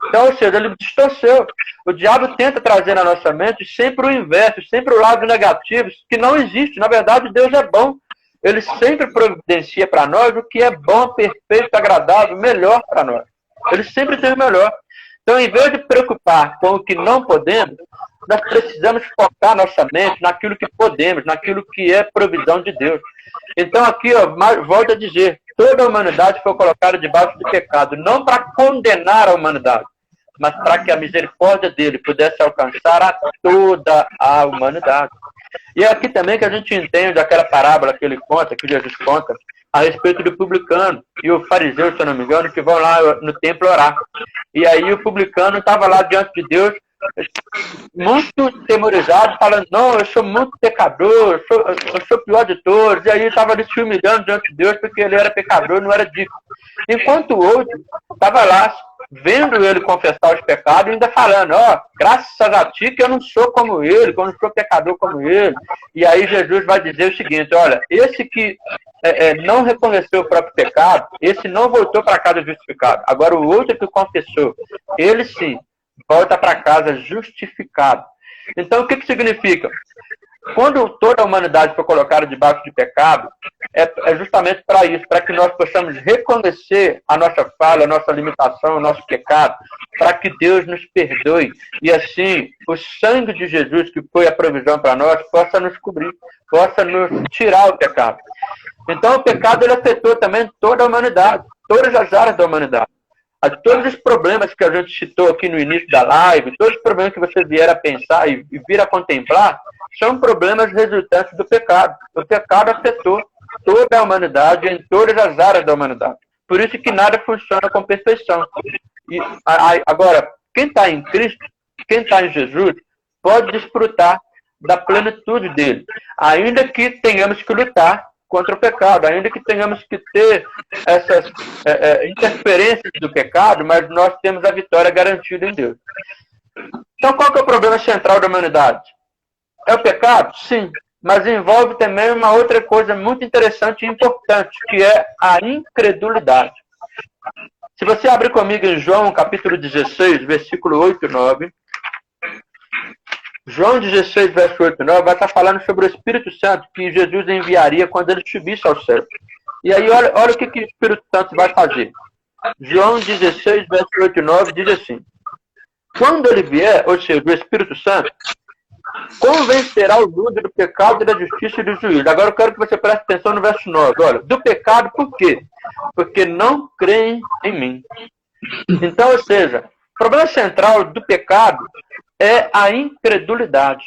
Speaker 1: Então, ou seja, ele distorceu. O diabo tenta trazer na nossa mente sempre o inverso, sempre o lado negativo, que não existe. Na verdade, Deus é bom. Ele sempre providencia para nós o que é bom, perfeito, agradável, melhor para nós. Ele sempre tem o melhor. Então, em vez de preocupar com o que não podemos, nós precisamos focar nossa mente naquilo que podemos, naquilo que é provisão de Deus. Então, aqui, ó, volto a dizer, toda a humanidade foi colocada debaixo do pecado, não para condenar a humanidade, mas para que a misericórdia dele pudesse alcançar a toda a humanidade. E é aqui também que a gente entende aquela parábola que ele conta, que Jesus conta, a respeito do publicano e o fariseu, se eu não me engano, que vão lá no templo orar. E aí o publicano estava lá diante de Deus, muito temorizado, falando, não, eu sou muito pecador, eu sou o pior de todos. E aí ele estava ali se humilhando diante de Deus, porque ele era pecador, não era digno. Enquanto o outro estava lá, vendo ele confessar os pecados, e ainda falando, ó, graças a ti que eu não sou como ele, que eu não sou pecador como ele. E aí Jesus vai dizer o seguinte, olha, esse que não reconheceu o próprio pecado, esse não voltou para casa justificado. Agora o outro que confessou, ele sim, volta para casa justificado. Então, o que significa? Quando toda a humanidade foi colocada debaixo de pecado, é justamente para isso, para que nós possamos reconhecer a nossa falha, a nossa limitação, o nosso pecado, para que Deus nos perdoe. E assim, o sangue de Jesus, que foi a provisão para nós, possa nos cobrir, possa nos tirar o pecado. Então, o pecado ele afetou também toda a humanidade, todas as áreas da humanidade. Todos os problemas que a gente citou aqui no início da live, todos os problemas que você vier a pensar e vir a contemplar, são problemas resultantes do pecado. O pecado afetou toda a humanidade, em todas as áreas da humanidade. Por isso que nada funciona com perfeição. E, agora, quem está em Cristo, quem está em Jesus, pode desfrutar da plenitude dele, ainda que tenhamos que lutar contra o pecado, ainda que tenhamos que ter essas interferências do pecado, mas nós temos a vitória garantida em Deus. Então, qual que é o problema central da humanidade? É o pecado? Sim, mas envolve também uma outra coisa muito interessante e importante, que é a incredulidade. Se você abrir comigo em João, capítulo 16, versículo 8 e 9, João 16, verso 8 e 9, vai estar falando sobre o Espírito Santo que Jesus enviaria quando ele subisse ao céu. E aí, olha o que o Espírito Santo vai fazer. João 16, verso 8 e 9 diz assim: quando ele vier, ou seja, o Espírito Santo, convencerá o mundo do pecado, da justiça e do juízo. Agora eu quero que você preste atenção no verso 9. Olha, do pecado por quê? Porque não creem em mim. Então, ou seja, o problema central do pecado é a incredulidade.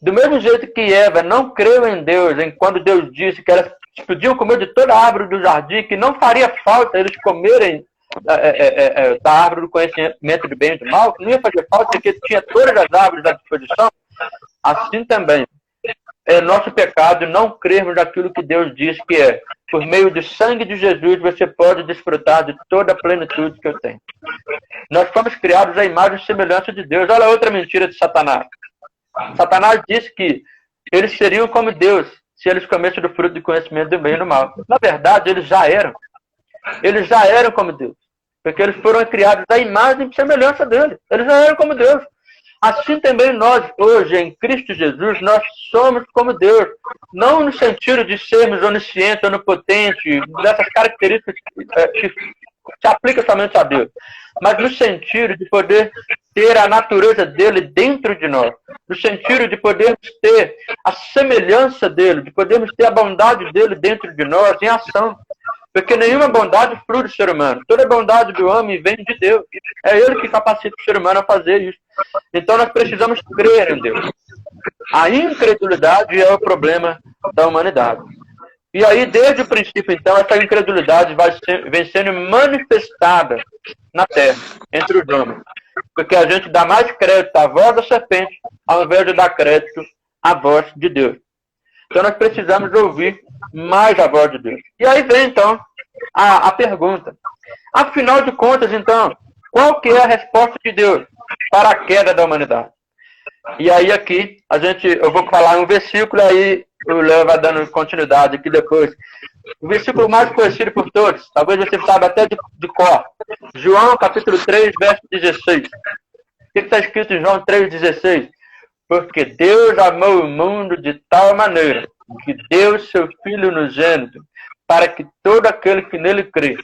Speaker 1: Do mesmo jeito que Eva não creu em Deus, quando Deus disse que elas podiam comer de toda a árvore do jardim, que não faria falta eles comerem da árvore do conhecimento do bem e do mal, que não ia fazer falta porque tinha todas as árvores à disposição, assim também é nosso pecado não crermos naquilo que Deus diz que é. Por meio do sangue de Jesus, você pode desfrutar de toda a plenitude que eu tenho. Nós fomos criados à imagem e semelhança de Deus. Olha outra mentira de Satanás. Satanás disse que eles seriam como Deus se eles comessem do fruto do conhecimento do bem e do mal. Na verdade, eles já eram. Eles já eram como Deus. Porque eles foram criados à imagem e semelhança dele. Eles já eram como Deus. Assim também nós, hoje, em Cristo Jesus, nós somos como Deus. Não no sentido de sermos oniscientes, onipotentes, dessas características que se aplicam somente a Deus. Mas no sentido de poder ter a natureza dele dentro de nós. No sentido de podermos ter a semelhança dele, de podermos ter a bondade dele dentro de nós em ação. Porque nenhuma bondade flui do ser humano. Toda bondade do homem vem de Deus. É ele que capacita o ser humano a fazer isso. Então nós precisamos crer em Deus. A incredulidade é o problema da humanidade. E aí, desde o princípio, então, essa incredulidade vem sendo manifestada na terra, entre os homens. Porque a gente dá mais crédito à voz da serpente, ao invés de dar crédito à voz de Deus. Então nós precisamos ouvir mais a voz de Deus. E aí vem, então, a pergunta. Afinal de contas, então, qual que é a resposta de Deus para a queda da humanidade? E aí aqui, eu vou falar um versículo, aí o Léo vai dando continuidade aqui depois. O versículo mais conhecido por todos, talvez você saiba até de cor. João, capítulo 3, verso 16. O que está escrito em João 3,16? Porque Deus amou o mundo de tal maneira que deu seu Filho unigênito, para que todo aquele que nele crê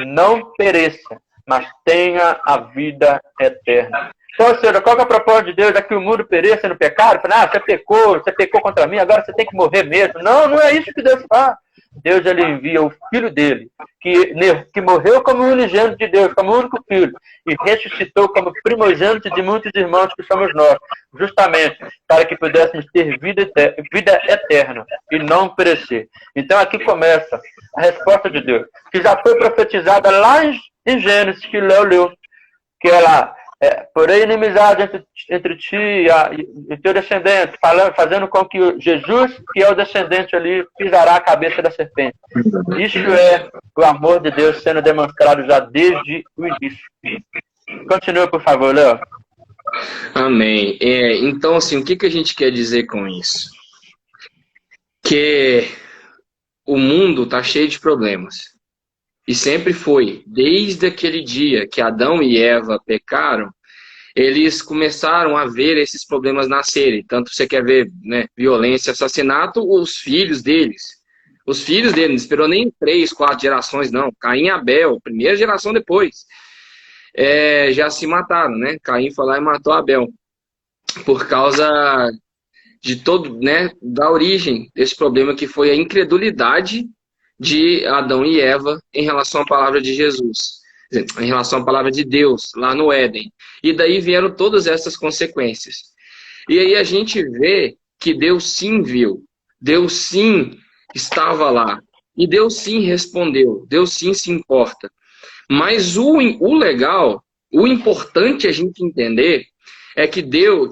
Speaker 1: não pereça, mas tenha a vida eterna. Então, ou seja, qual que é o propósito de Deus? É que o mundo pereça no pecado? Você pecou contra mim, agora você tem que morrer mesmo. Não, não é isso que Deus faz. Deus ele envia o Filho dele, que morreu como unigênito de Deus, como único Filho, e ressuscitou como primogênito de muitos irmãos que somos nós, justamente para que pudéssemos ter vida eterna e não perecer. Então aqui começa a resposta de Deus, que já foi profetizada lá em Gênesis, que Léo leu, que ela porém inimizade entre ti e teu descendente, fazendo com que Jesus, que é o descendente ali, pisará a cabeça da serpente. Isso é o amor de Deus sendo demonstrado já desde o início. Continua, por favor, Léo.
Speaker 2: Amém. Então, assim, o que a gente quer dizer com isso? Que o mundo está cheio de problemas. E sempre foi. Desde aquele dia que Adão e Eva pecaram, eles começaram a ver esses problemas nascerem. Tanto você quer ver, né, violência, assassinato, os filhos dele, não esperou nem 3, 4 gerações, não. Caim e Abel, primeira geração depois, já se mataram, né? Caim foi lá e matou Abel. Por causa de todo, né, da origem desse problema que foi a incredulidade de Adão e Eva em relação à palavra de Jesus, em relação à palavra de Deus, lá no Éden. E daí vieram todas essas consequências. E aí a gente vê que Deus sim viu, Deus sim estava lá, e Deus sim respondeu, Deus sim se importa. Mas o legal, o importante a gente entender é que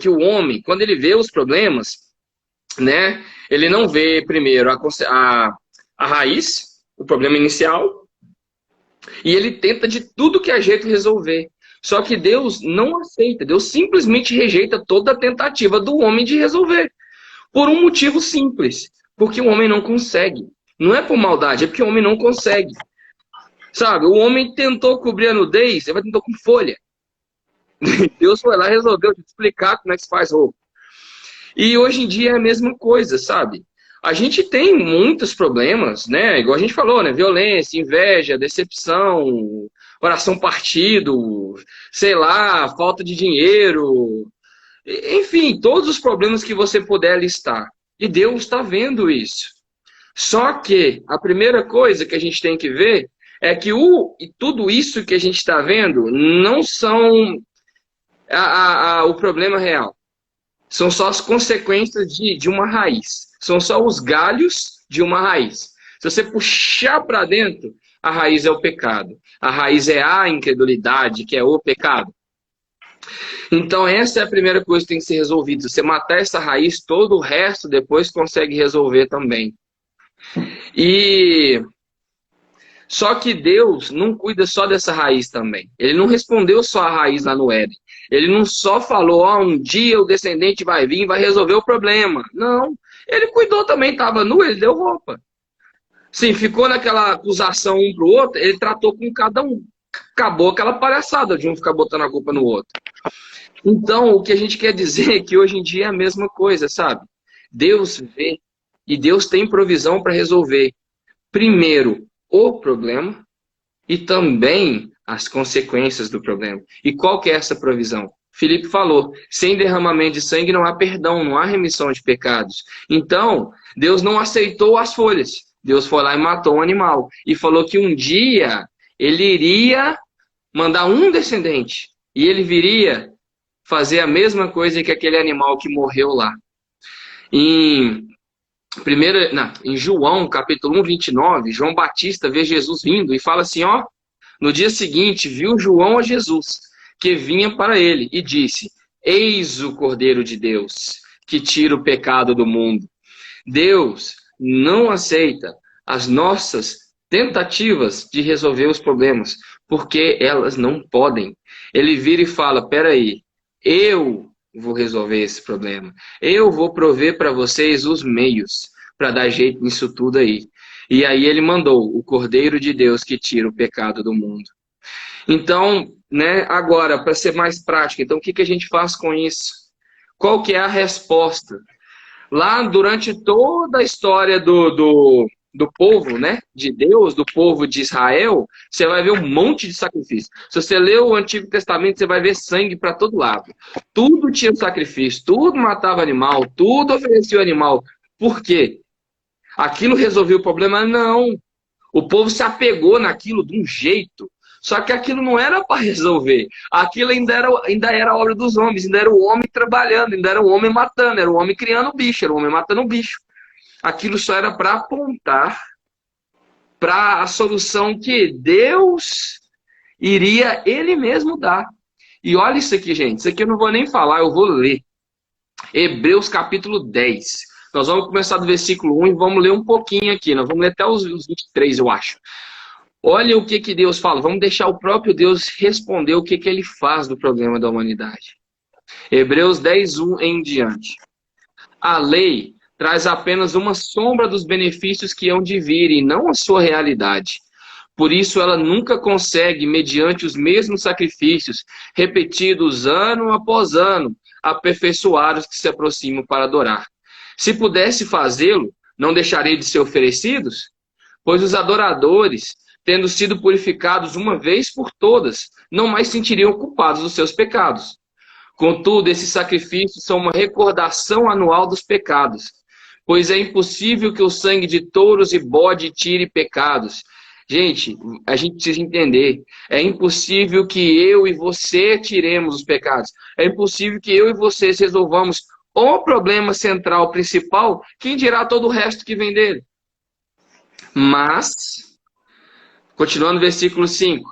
Speaker 2: que o homem, quando ele vê os problemas, né, ele não vê primeiro a raiz, o problema inicial, e ele tenta de tudo que é jeito resolver. Só que Deus não aceita, Deus simplesmente rejeita toda a tentativa do homem de resolver. Por um motivo simples, porque o homem não consegue. Não é por maldade, é porque o homem não consegue. Sabe, o homem tentou cobrir a nudez, ele vai tentar com folha. Deus foi lá e resolveu te explicar como é que se faz roupa. E hoje em dia é a mesma coisa, sabe? A gente tem muitos problemas, né? Igual a gente falou, né? Violência, inveja, decepção, coração partido, sei lá, falta de dinheiro. Enfim, todos os problemas que você puder listar. E Deus está vendo isso. Só que a primeira coisa que a gente tem que ver é que tudo isso que a gente está vendo não são o problema real. São só as consequências de uma raiz. São só os galhos de uma raiz. Se você puxar para dentro, a raiz é o pecado. A raiz é a incredulidade, que é o pecado. Então essa é a primeira coisa que tem que ser resolvida. Se você matar essa raiz, todo o resto depois consegue resolver também. Só que Deus não cuida só dessa raiz também. Ele não respondeu só a raiz lá no Éden. Ele não só falou, um dia o descendente vai vir e vai resolver o problema. Não. Ele cuidou também, estava nu, ele deu roupa. Sim, ficou naquela acusação um pro outro, ele tratou com cada um. Acabou aquela palhaçada de um ficar botando a culpa no outro. Então, o que a gente quer dizer é que hoje em dia é a mesma coisa, sabe? Deus vê e Deus tem provisão para resolver. Primeiro, o problema e também as consequências do problema. E qual que é essa provisão? Filipe falou, sem derramamento de sangue não há perdão, não há remissão de pecados. Então, Deus não aceitou as folhas. Deus foi lá e matou um animal. E falou que um dia ele iria mandar um descendente. E ele viria fazer a mesma coisa que aquele animal que morreu lá. Em João, capítulo 1, 29, João Batista vê Jesus vindo e fala assim, no dia seguinte, viu João a Jesus, que vinha para ele, e disse, eis o Cordeiro de Deus, que tira o pecado do mundo. Deus não aceita as nossas tentativas de resolver os problemas, porque elas não podem. Ele vira e fala, peraí, eu vou resolver esse problema. Eu vou prover para vocês os meios para dar jeito nisso tudo aí. E aí ele mandou o Cordeiro de Deus que tira o pecado do mundo. Então, né, agora, para ser mais prático, então o que a gente faz com isso? Qual que é a resposta? Lá durante toda a história do povo, né, de Deus, do povo de Israel, você vai ver um monte de sacrifício. Se você ler o Antigo Testamento, você vai ver sangue para todo lado. Tudo tinha sacrifício, tudo matava animal, tudo oferecia o animal. Por quê? Aquilo resolveu o problema? Não. O povo se apegou naquilo de um jeito. Só que aquilo não era para resolver. Aquilo ainda era obra dos homens, ainda era o homem trabalhando, ainda era o homem matando, era o homem criando bicho, era o homem matando bicho. Aquilo só era para apontar para a solução que Deus iria Ele mesmo dar. E olha isso aqui, gente. Isso aqui eu não vou nem falar, eu vou ler. Hebreus capítulo 10. Nós vamos começar do versículo 1 e vamos ler um pouquinho aqui. Nós vamos ler até os 23, eu acho. Olha o que Deus fala. Vamos deixar o próprio Deus responder o que Ele faz do problema da humanidade. Hebreus 10, 1 em diante. A lei traz apenas uma sombra dos benefícios que hão de vir e não a sua realidade. Por isso ela nunca consegue, mediante os mesmos sacrifícios, repetidos ano após ano, aperfeiçoar os que se aproximam para adorar. Se pudesse fazê-lo, não deixaria de ser oferecidos? Pois os adoradores, tendo sido purificados uma vez por todas, não mais sentiriam culpados dos seus pecados. Contudo, esses sacrifícios são uma recordação anual dos pecados, pois é impossível que o sangue de touros e bode tire pecados. Gente, a gente precisa entender, é impossível que eu e você tiremos os pecados. É impossível que eu e você resolvamos o problema central, principal, quem dirá todo o resto que vem dele. Mas, continuando no versículo 5,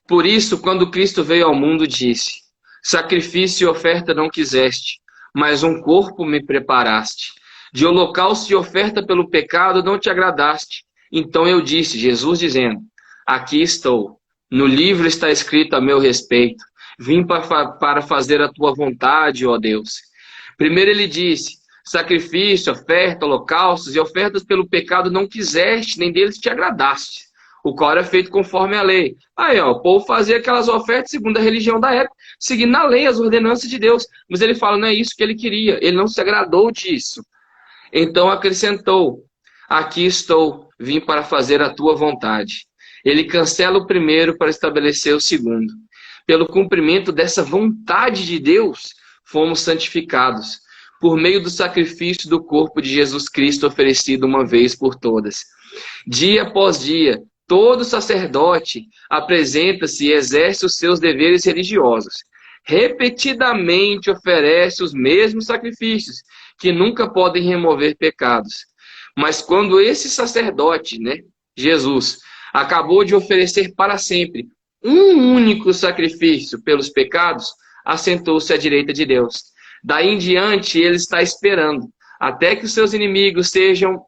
Speaker 2: por isso, quando Cristo veio ao mundo, disse: sacrifício e oferta não quiseste, mas um corpo me preparaste. De holocausto e oferta pelo pecado não te agradaste. Então eu disse, Jesus dizendo, aqui estou, no livro está escrito a meu respeito, vim para fazer a tua vontade, ó Deus. Primeiro ele disse, sacrifício, oferta, holocaustos e ofertas pelo pecado não quiseste, nem deles te agradaste, o qual era feito conforme a lei. Aí, ó, o povo fazia aquelas ofertas segundo a religião da época, seguindo na lei as ordenanças de Deus. Mas ele fala, não é isso que ele queria, ele não se agradou disso. Então acrescentou, aqui estou, vim para fazer a tua vontade. Ele cancela o primeiro para estabelecer o segundo. Pelo cumprimento dessa vontade de Deus, fomos santificados, por meio do sacrifício do corpo de Jesus Cristo oferecido uma vez por todas. Dia após dia, todo sacerdote apresenta-se e exerce os seus deveres religiosos. Repetidamente oferece os mesmos sacrifícios, que nunca podem remover pecados. Mas quando esse sacerdote, Jesus, acabou de oferecer para sempre um único sacrifício pelos pecados, assentou-se à direita de Deus. Daí em diante ele está esperando, até que os seus inimigos sejam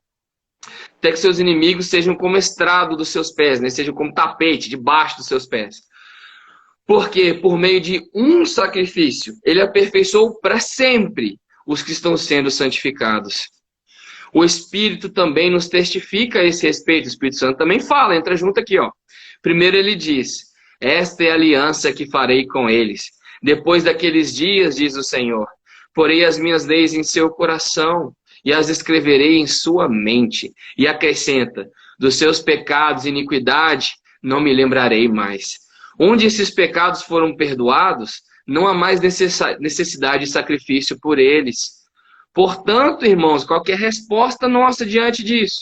Speaker 2: como estrado dos seus pés, sejam como tapete debaixo dos seus pés. Porque por meio de um sacrifício, ele aperfeiçoou para sempre os que estão sendo santificados. O Espírito também nos testifica a esse respeito. O Espírito Santo também fala, entra junto aqui, ó. Primeiro ele diz, esta é a aliança que farei com eles. Depois daqueles dias, diz o Senhor, porei as minhas leis em seu coração e as escreverei em sua mente. E acrescenta, dos seus pecados e iniquidade não me lembrarei mais. Onde esses pecados foram perdoados, não há mais necessidade de sacrifício por eles. Portanto, irmãos, qual que é a resposta nossa diante disso?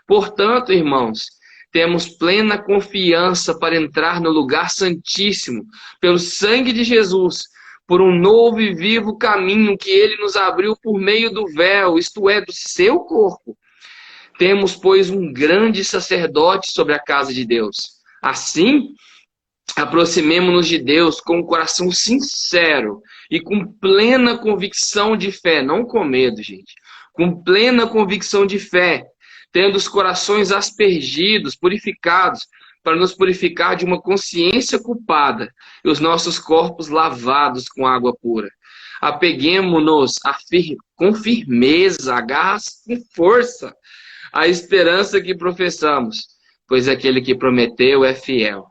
Speaker 2: Portanto, irmãos, temos plena confiança para entrar no lugar santíssimo, pelo sangue de Jesus, por um novo e vivo caminho que ele nos abriu por meio do véu, isto é, do seu corpo. Temos, pois, um grande sacerdote sobre a casa de Deus. Assim, aproximemo-nos de Deus com um coração sincero e com plena convicção de fé, não com medo, gente, com plena convicção de fé, tendo os corações aspergidos, purificados, para nos purificar de uma consciência culpada e os nossos corpos lavados com água pura. Apeguemo-nos com firmeza, agarras com força, a esperança que professamos, pois aquele que prometeu é fiel.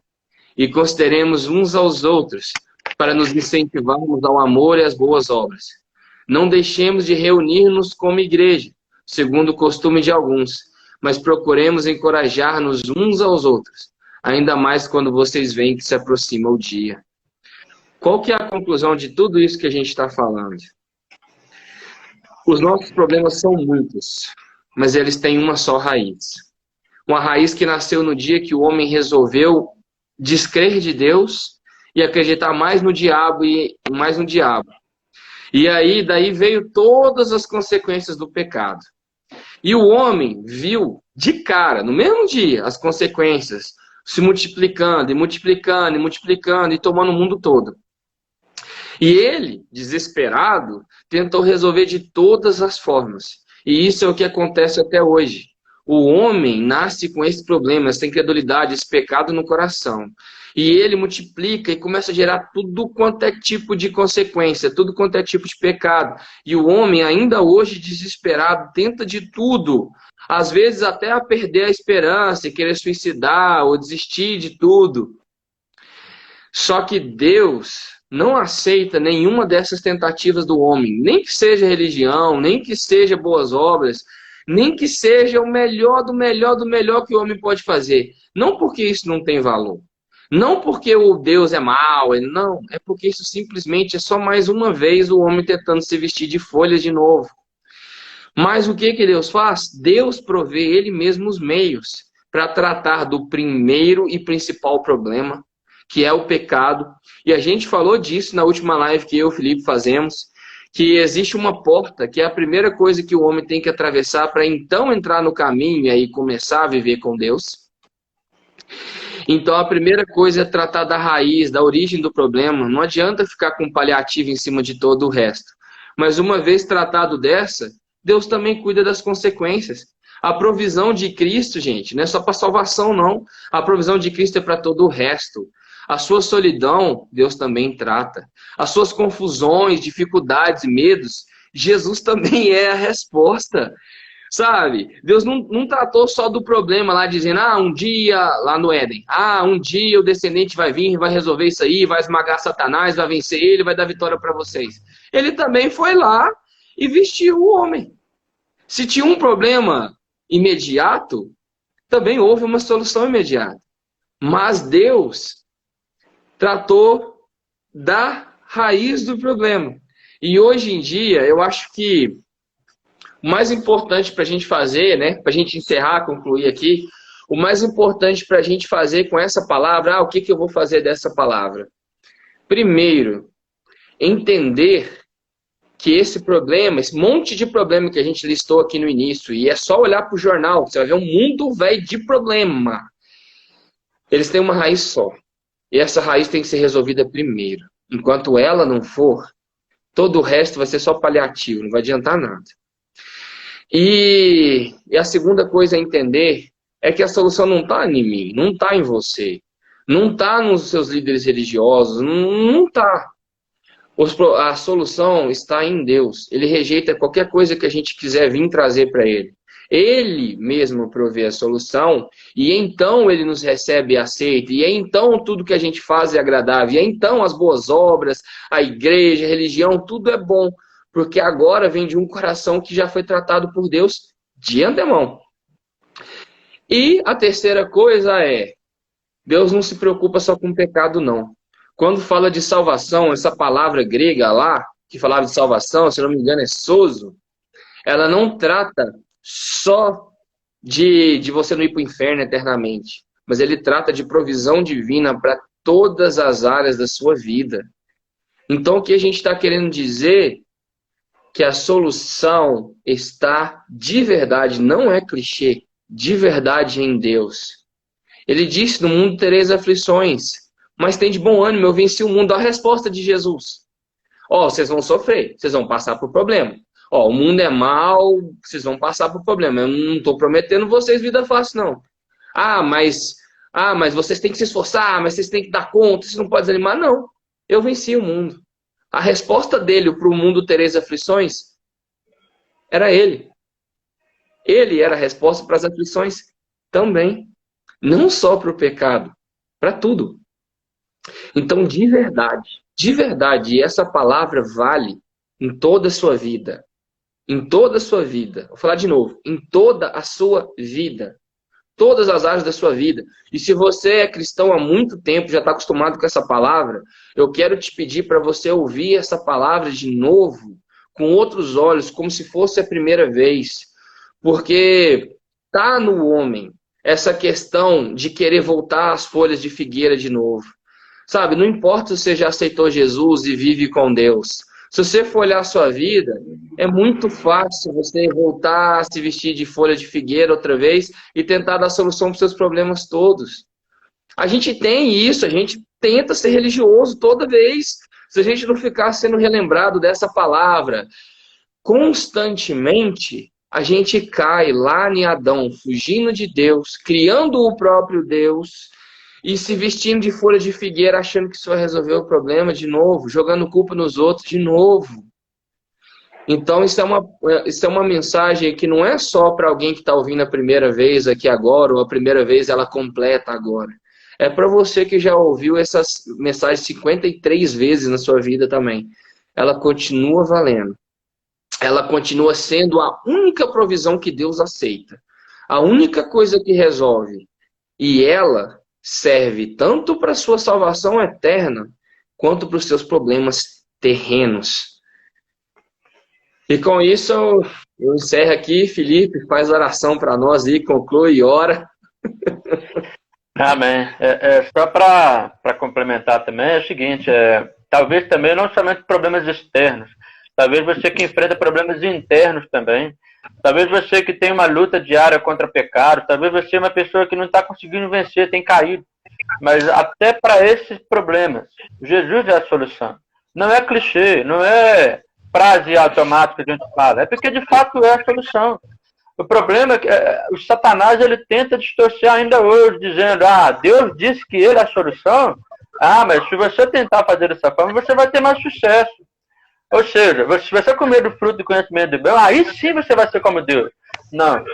Speaker 2: E consideremos uns aos outros, para nos incentivarmos ao amor e às boas obras. Não deixemos de reunir-nos como igreja, segundo o costume de alguns, mas procuremos encorajar-nos uns aos outros, ainda mais quando vocês veem que se aproxima o dia. Qual que é a conclusão de tudo isso que a gente está falando? Os nossos problemas são muitos, mas eles têm uma só raiz. Uma raiz que nasceu no dia que o homem resolveu descrer de Deus e acreditar mais no diabo e mais no diabo. E aí, daí veio todas as consequências do pecado. E o homem viu de cara, no mesmo dia, as consequências se multiplicando e multiplicando e multiplicando e tomando o mundo todo. E ele, desesperado, tentou resolver de todas as formas. E isso é o que acontece até hoje. O homem nasce com esse problema, essa incredulidade, esse pecado no coração. E ele multiplica e começa a gerar tudo quanto é tipo de consequência, tudo quanto é tipo de pecado. E o homem, ainda hoje desesperado, tenta de tudo, às vezes até a perder a esperança e querer suicidar ou desistir de tudo. Só que Deus não aceita nenhuma dessas tentativas do homem, nem que seja religião, nem que seja boas obras, nem que seja o melhor do melhor do melhor que o homem pode fazer. Não porque isso não tem valor. Não porque o Deus é mau, não. É porque isso simplesmente é só mais uma vez o homem tentando se vestir de folhas de novo. Mas o que Deus faz? Deus provê Ele mesmo os meios para tratar do primeiro e principal problema, que é o pecado. E a gente falou disso na última live que eu e o Felipe fazemos, que existe uma porta, que é a primeira coisa que o homem tem que atravessar para então entrar no caminho e aí começar a viver com Deus. Então a primeira coisa é tratar da raiz, da origem do problema. Não adianta ficar com paliativo em cima de todo o resto. Mas uma vez tratado dessa, Deus também cuida das consequências. A provisão de Cristo, gente, não é só para salvação, não. A provisão de Cristo é para todo o resto. A sua solidão, Deus também trata. As suas confusões, dificuldades, medos, Jesus também é a resposta. Sabe? Deus não tratou só do problema lá, dizendo, um dia, lá no Éden, um dia o descendente vai vir, vai resolver isso aí, vai esmagar Satanás, vai vencer ele, vai dar vitória para vocês. Ele também foi lá e vestiu o homem. Se tinha um problema imediato, também houve uma solução imediata. Mas Deus tratou da raiz do problema. E hoje em dia, eu acho que o mais importante para a gente fazer, né, para a gente encerrar, concluir aqui, o mais importante para a gente fazer com essa palavra, o que eu vou fazer dessa palavra? Primeiro, entender que esse problema, esse monte de problema que a gente listou aqui no início, e é só olhar para o jornal, você vai ver um mundo velho de problema. Eles têm uma raiz só. E essa raiz tem que ser resolvida primeiro. Enquanto ela não for, todo o resto vai ser só paliativo, não vai adiantar nada. E a segunda coisa a entender é que a solução não está em mim, não está em você, não está nos seus líderes religiosos, não está. A solução está em Deus. Ele rejeita qualquer coisa que a gente quiser vir trazer para Ele. Ele mesmo provê a solução e então Ele nos recebe e aceita. E então tudo que a gente faz é agradável. E então as boas obras, a igreja, a religião, tudo é bom. Porque agora vem de um coração que já foi tratado por Deus de antemão. E a terceira coisa é, Deus não se preocupa só com o pecado, não. Quando fala de salvação, essa palavra grega lá, que falava de salvação, se não me engano é sozo, ela não trata só de você não ir para o inferno eternamente, mas ele trata de provisão divina para todas as áreas da sua vida. Então o que a gente está querendo dizer que a solução está de verdade, não é clichê, de verdade em Deus. Ele disse, no mundo tereis aflições, mas tem de bom ânimo, eu venci o mundo. A resposta de Jesus. Vocês vão sofrer, vocês vão passar por problema. O mundo é mau, vocês vão passar por problema. Eu não estou prometendo vocês vida fácil, não. Mas vocês têm que se esforçar, mas vocês têm que dar conta, vocês não podem desanimar. Não, eu venci o mundo. A resposta dele para o mundo tereis aflições era ele. Ele era a resposta para as aflições também. Não só para o pecado, para tudo. Então, de verdade, essa palavra vale em toda a sua vida. Em toda a sua vida. Vou falar de novo. Em toda a sua vida. Todas as áreas da sua vida. E se você é cristão há muito tempo, já está acostumado com essa palavra, eu quero te pedir para você ouvir essa palavra de novo, com outros olhos, como se fosse a primeira vez. Porque está no homem essa questão de querer voltar às folhas de figueira de novo. Sabe, não importa se você já aceitou Jesus e vive com Deus. Se você for olhar a sua vida, é muito fácil você voltar a se vestir de folha de figueira outra vez e tentar dar solução para os seus problemas todos. A gente tem isso, a gente tenta ser religioso toda vez. Se a gente não ficar sendo relembrado dessa palavra constantemente, a gente cai lá em Adão, fugindo de Deus, criando o próprio Deus e se vestindo de folha de figueira, achando que isso vai resolver o problema de novo, jogando culpa nos outros de novo. Então, isso é uma mensagem que não é só para alguém que está ouvindo a primeira vez aqui agora, ou a primeira vez ela completa agora. É para você que já ouviu essas mensagens 53 vezes na sua vida também. Ela continua valendo. Ela continua sendo a única provisão que Deus aceita. A única coisa que resolve. E ela serve tanto para a sua salvação eterna, quanto para os seus problemas terrenos. E com isso, eu encerro aqui. Felipe, faz oração para nós aí, conclui e ora.
Speaker 1: Amém. Só para complementar também, é o seguinte, talvez também não somente problemas externos, talvez você que enfrenta problemas internos também, talvez você que tem uma luta diária contra pecado, talvez você é uma pessoa que não está conseguindo vencer, tem caído, mas até para esses problemas, Jesus é a solução. Não é clichê, não é frase automática que a gente fala, é porque de fato é a solução. O problema é que o Satanás ele tenta distorcer ainda hoje, dizendo, Deus disse que ele é a solução, mas se você tentar fazer dessa forma, você vai ter mais sucesso. Ou seja, se você comer do fruto do conhecimento do bem, aí sim você vai ser como Deus. Não,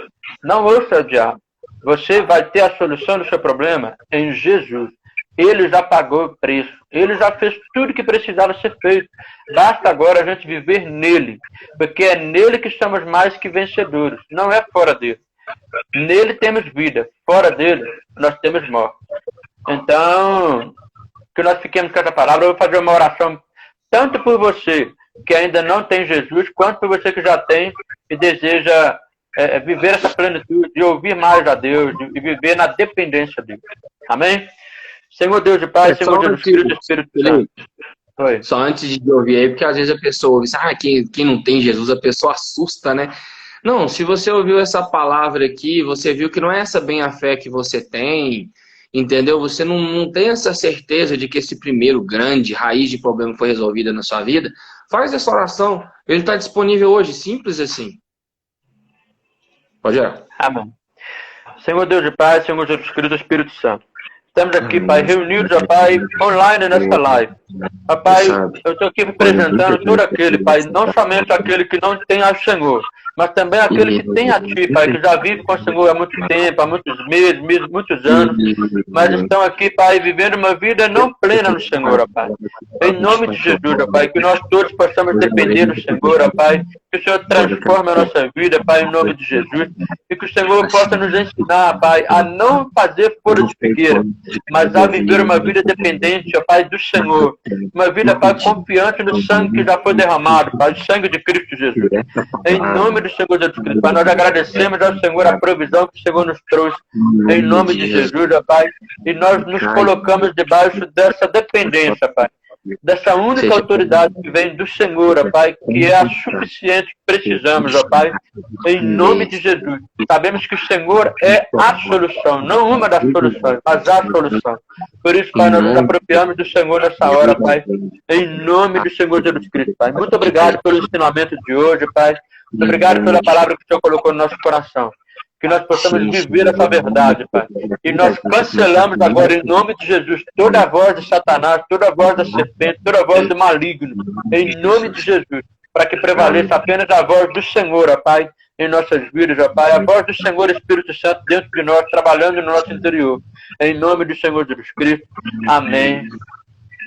Speaker 1: não ouça o diabo. Você vai ter a solução do seu problema em Jesus. Ele já pagou o preço. Ele já fez tudo que precisava ser feito. Basta agora a gente viver nele. Porque é nele que somos mais que vencedores. Não é fora dele. Nele temos vida. Fora dele, nós temos morte. Então, que nós fiquemos com essa palavra. Eu vou fazer uma oração tanto por você que ainda não tem Jesus, quanto por você que já tem e deseja viver essa plenitude, de ouvir mais a Deus, de viver na dependência dele. Amém? Senhor Deus de Pai, Senhor Jesus Cristo, Espírito Santo. Oi.
Speaker 2: Só antes de ouvir aí, porque às vezes a pessoa ouve, quem não tem Jesus, a pessoa assusta, né? Não, se você ouviu essa palavra aqui, você viu que não é essa bem-a-fé que você tem, entendeu? Você não tem essa certeza de que esse primeiro grande raiz de problema foi resolvida na sua vida, faz essa oração. Ele está disponível hoje, simples assim. Pode ir.
Speaker 1: Amém. Senhor Deus de Pai, Senhor Jesus Cristo, Espírito Santo. Estamos aqui, Pai, reunidos, ó Pai, online nesta live. Ó Pai, eu estou aqui representando todo aquele, Pai, não somente aquele que não tem ao Senhor, mas também aquele que tem a Ti, Pai, que já vive com o Senhor há muito tempo, há muitos meses, muitos anos, mas estão aqui, Pai, vivendo uma vida não plena no Senhor, ó Pai. Em nome de Jesus, ó Pai, que nós todos possamos depender do Senhor, ó Pai, que o Senhor transforme a nossa vida, Pai, em nome de Jesus, e que o Senhor possa nos ensinar, Pai, a não fazer folha de figueira, mas a viver uma vida dependente, ó Pai, do Senhor. Uma vida, Pai, confiante no sangue que já foi derramado, Pai, o sangue de Cristo Jesus. Em nome do Senhor Jesus Cristo, Pai, nós agradecemos ao Senhor a provisão que o Senhor nos trouxe. Em nome de Jesus, ó Pai, e nós nos colocamos debaixo dessa dependência, Pai. Dessa única autoridade que vem do Senhor, ó Pai, que é a suficiente que precisamos, ó Pai, em nome de Jesus. Sabemos que o Senhor é a solução, não uma das soluções, mas a solução. Por isso, Pai, nós nos apropriamos do Senhor nessa hora, Pai, em nome do Senhor Jesus Cristo, Pai. Muito obrigado pelo ensinamento de hoje, Pai. Muito obrigado pela palavra que o Senhor colocou no nosso coração. Que nós possamos viver essa verdade, Pai. E nós cancelamos agora, em nome de Jesus, toda a voz de Satanás, toda a voz da serpente, toda a voz do maligno, em nome de Jesus, para que prevaleça apenas a voz do Senhor, ó Pai, em nossas vidas, ó Pai, a voz do Senhor Espírito Santo dentro de nós, trabalhando no nosso interior, em nome do Senhor Jesus Cristo. Amém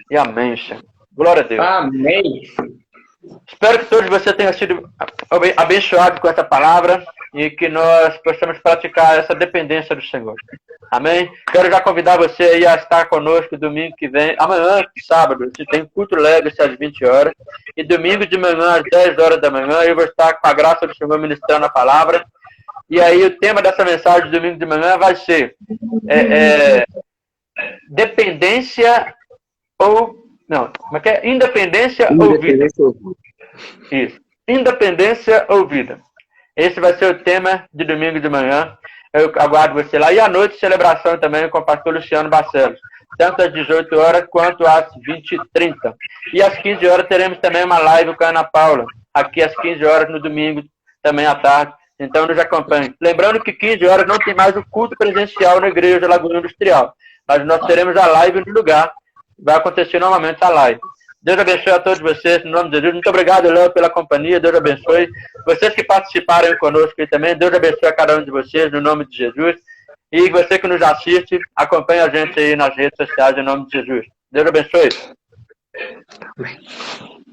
Speaker 1: e amém, Senhor. Glória a Deus.
Speaker 2: Amém.
Speaker 1: Espero que todos vocês tenham sido abençoados com essa palavra e que nós possamos praticar essa dependência do Senhor. Amém? Quero já convidar você aí a estar conosco domingo que vem. Amanhã, sábado, se tem culto Legacy às 20 horas. E domingo de manhã, às 10 horas da manhã, eu vou estar com a graça do Senhor ministrando a palavra. E aí o tema dessa mensagem de domingo de manhã vai ser dependência ou... Não, como é que é? Independência ou vida? Isso. Independência ou vida. Esse vai ser o tema de domingo de manhã. Eu aguardo você lá. E à noite, celebração também com o pastor Luciano Barcelos. Tanto às 18 horas quanto às 20h30. E às 15 horas teremos também uma live com a Ana Paula. Aqui às 15 horas no domingo, também à tarde. Então nos acompanhe. Lembrando que 15 horas não tem mais o culto presencial na igreja Lagoa Industrial. mas nós teremos a live no lugar. Vai acontecer novamente a live. Deus abençoe a todos vocês, no nome de Jesus. Muito obrigado, Léo, pela companhia. Deus abençoe. Vocês que participaram aí conosco aí também, Deus abençoe a cada um de vocês, no nome de Jesus. E você que nos assiste, acompanhe a gente aí nas redes sociais, em nome de Jesus. Deus abençoe.
Speaker 2: Amém.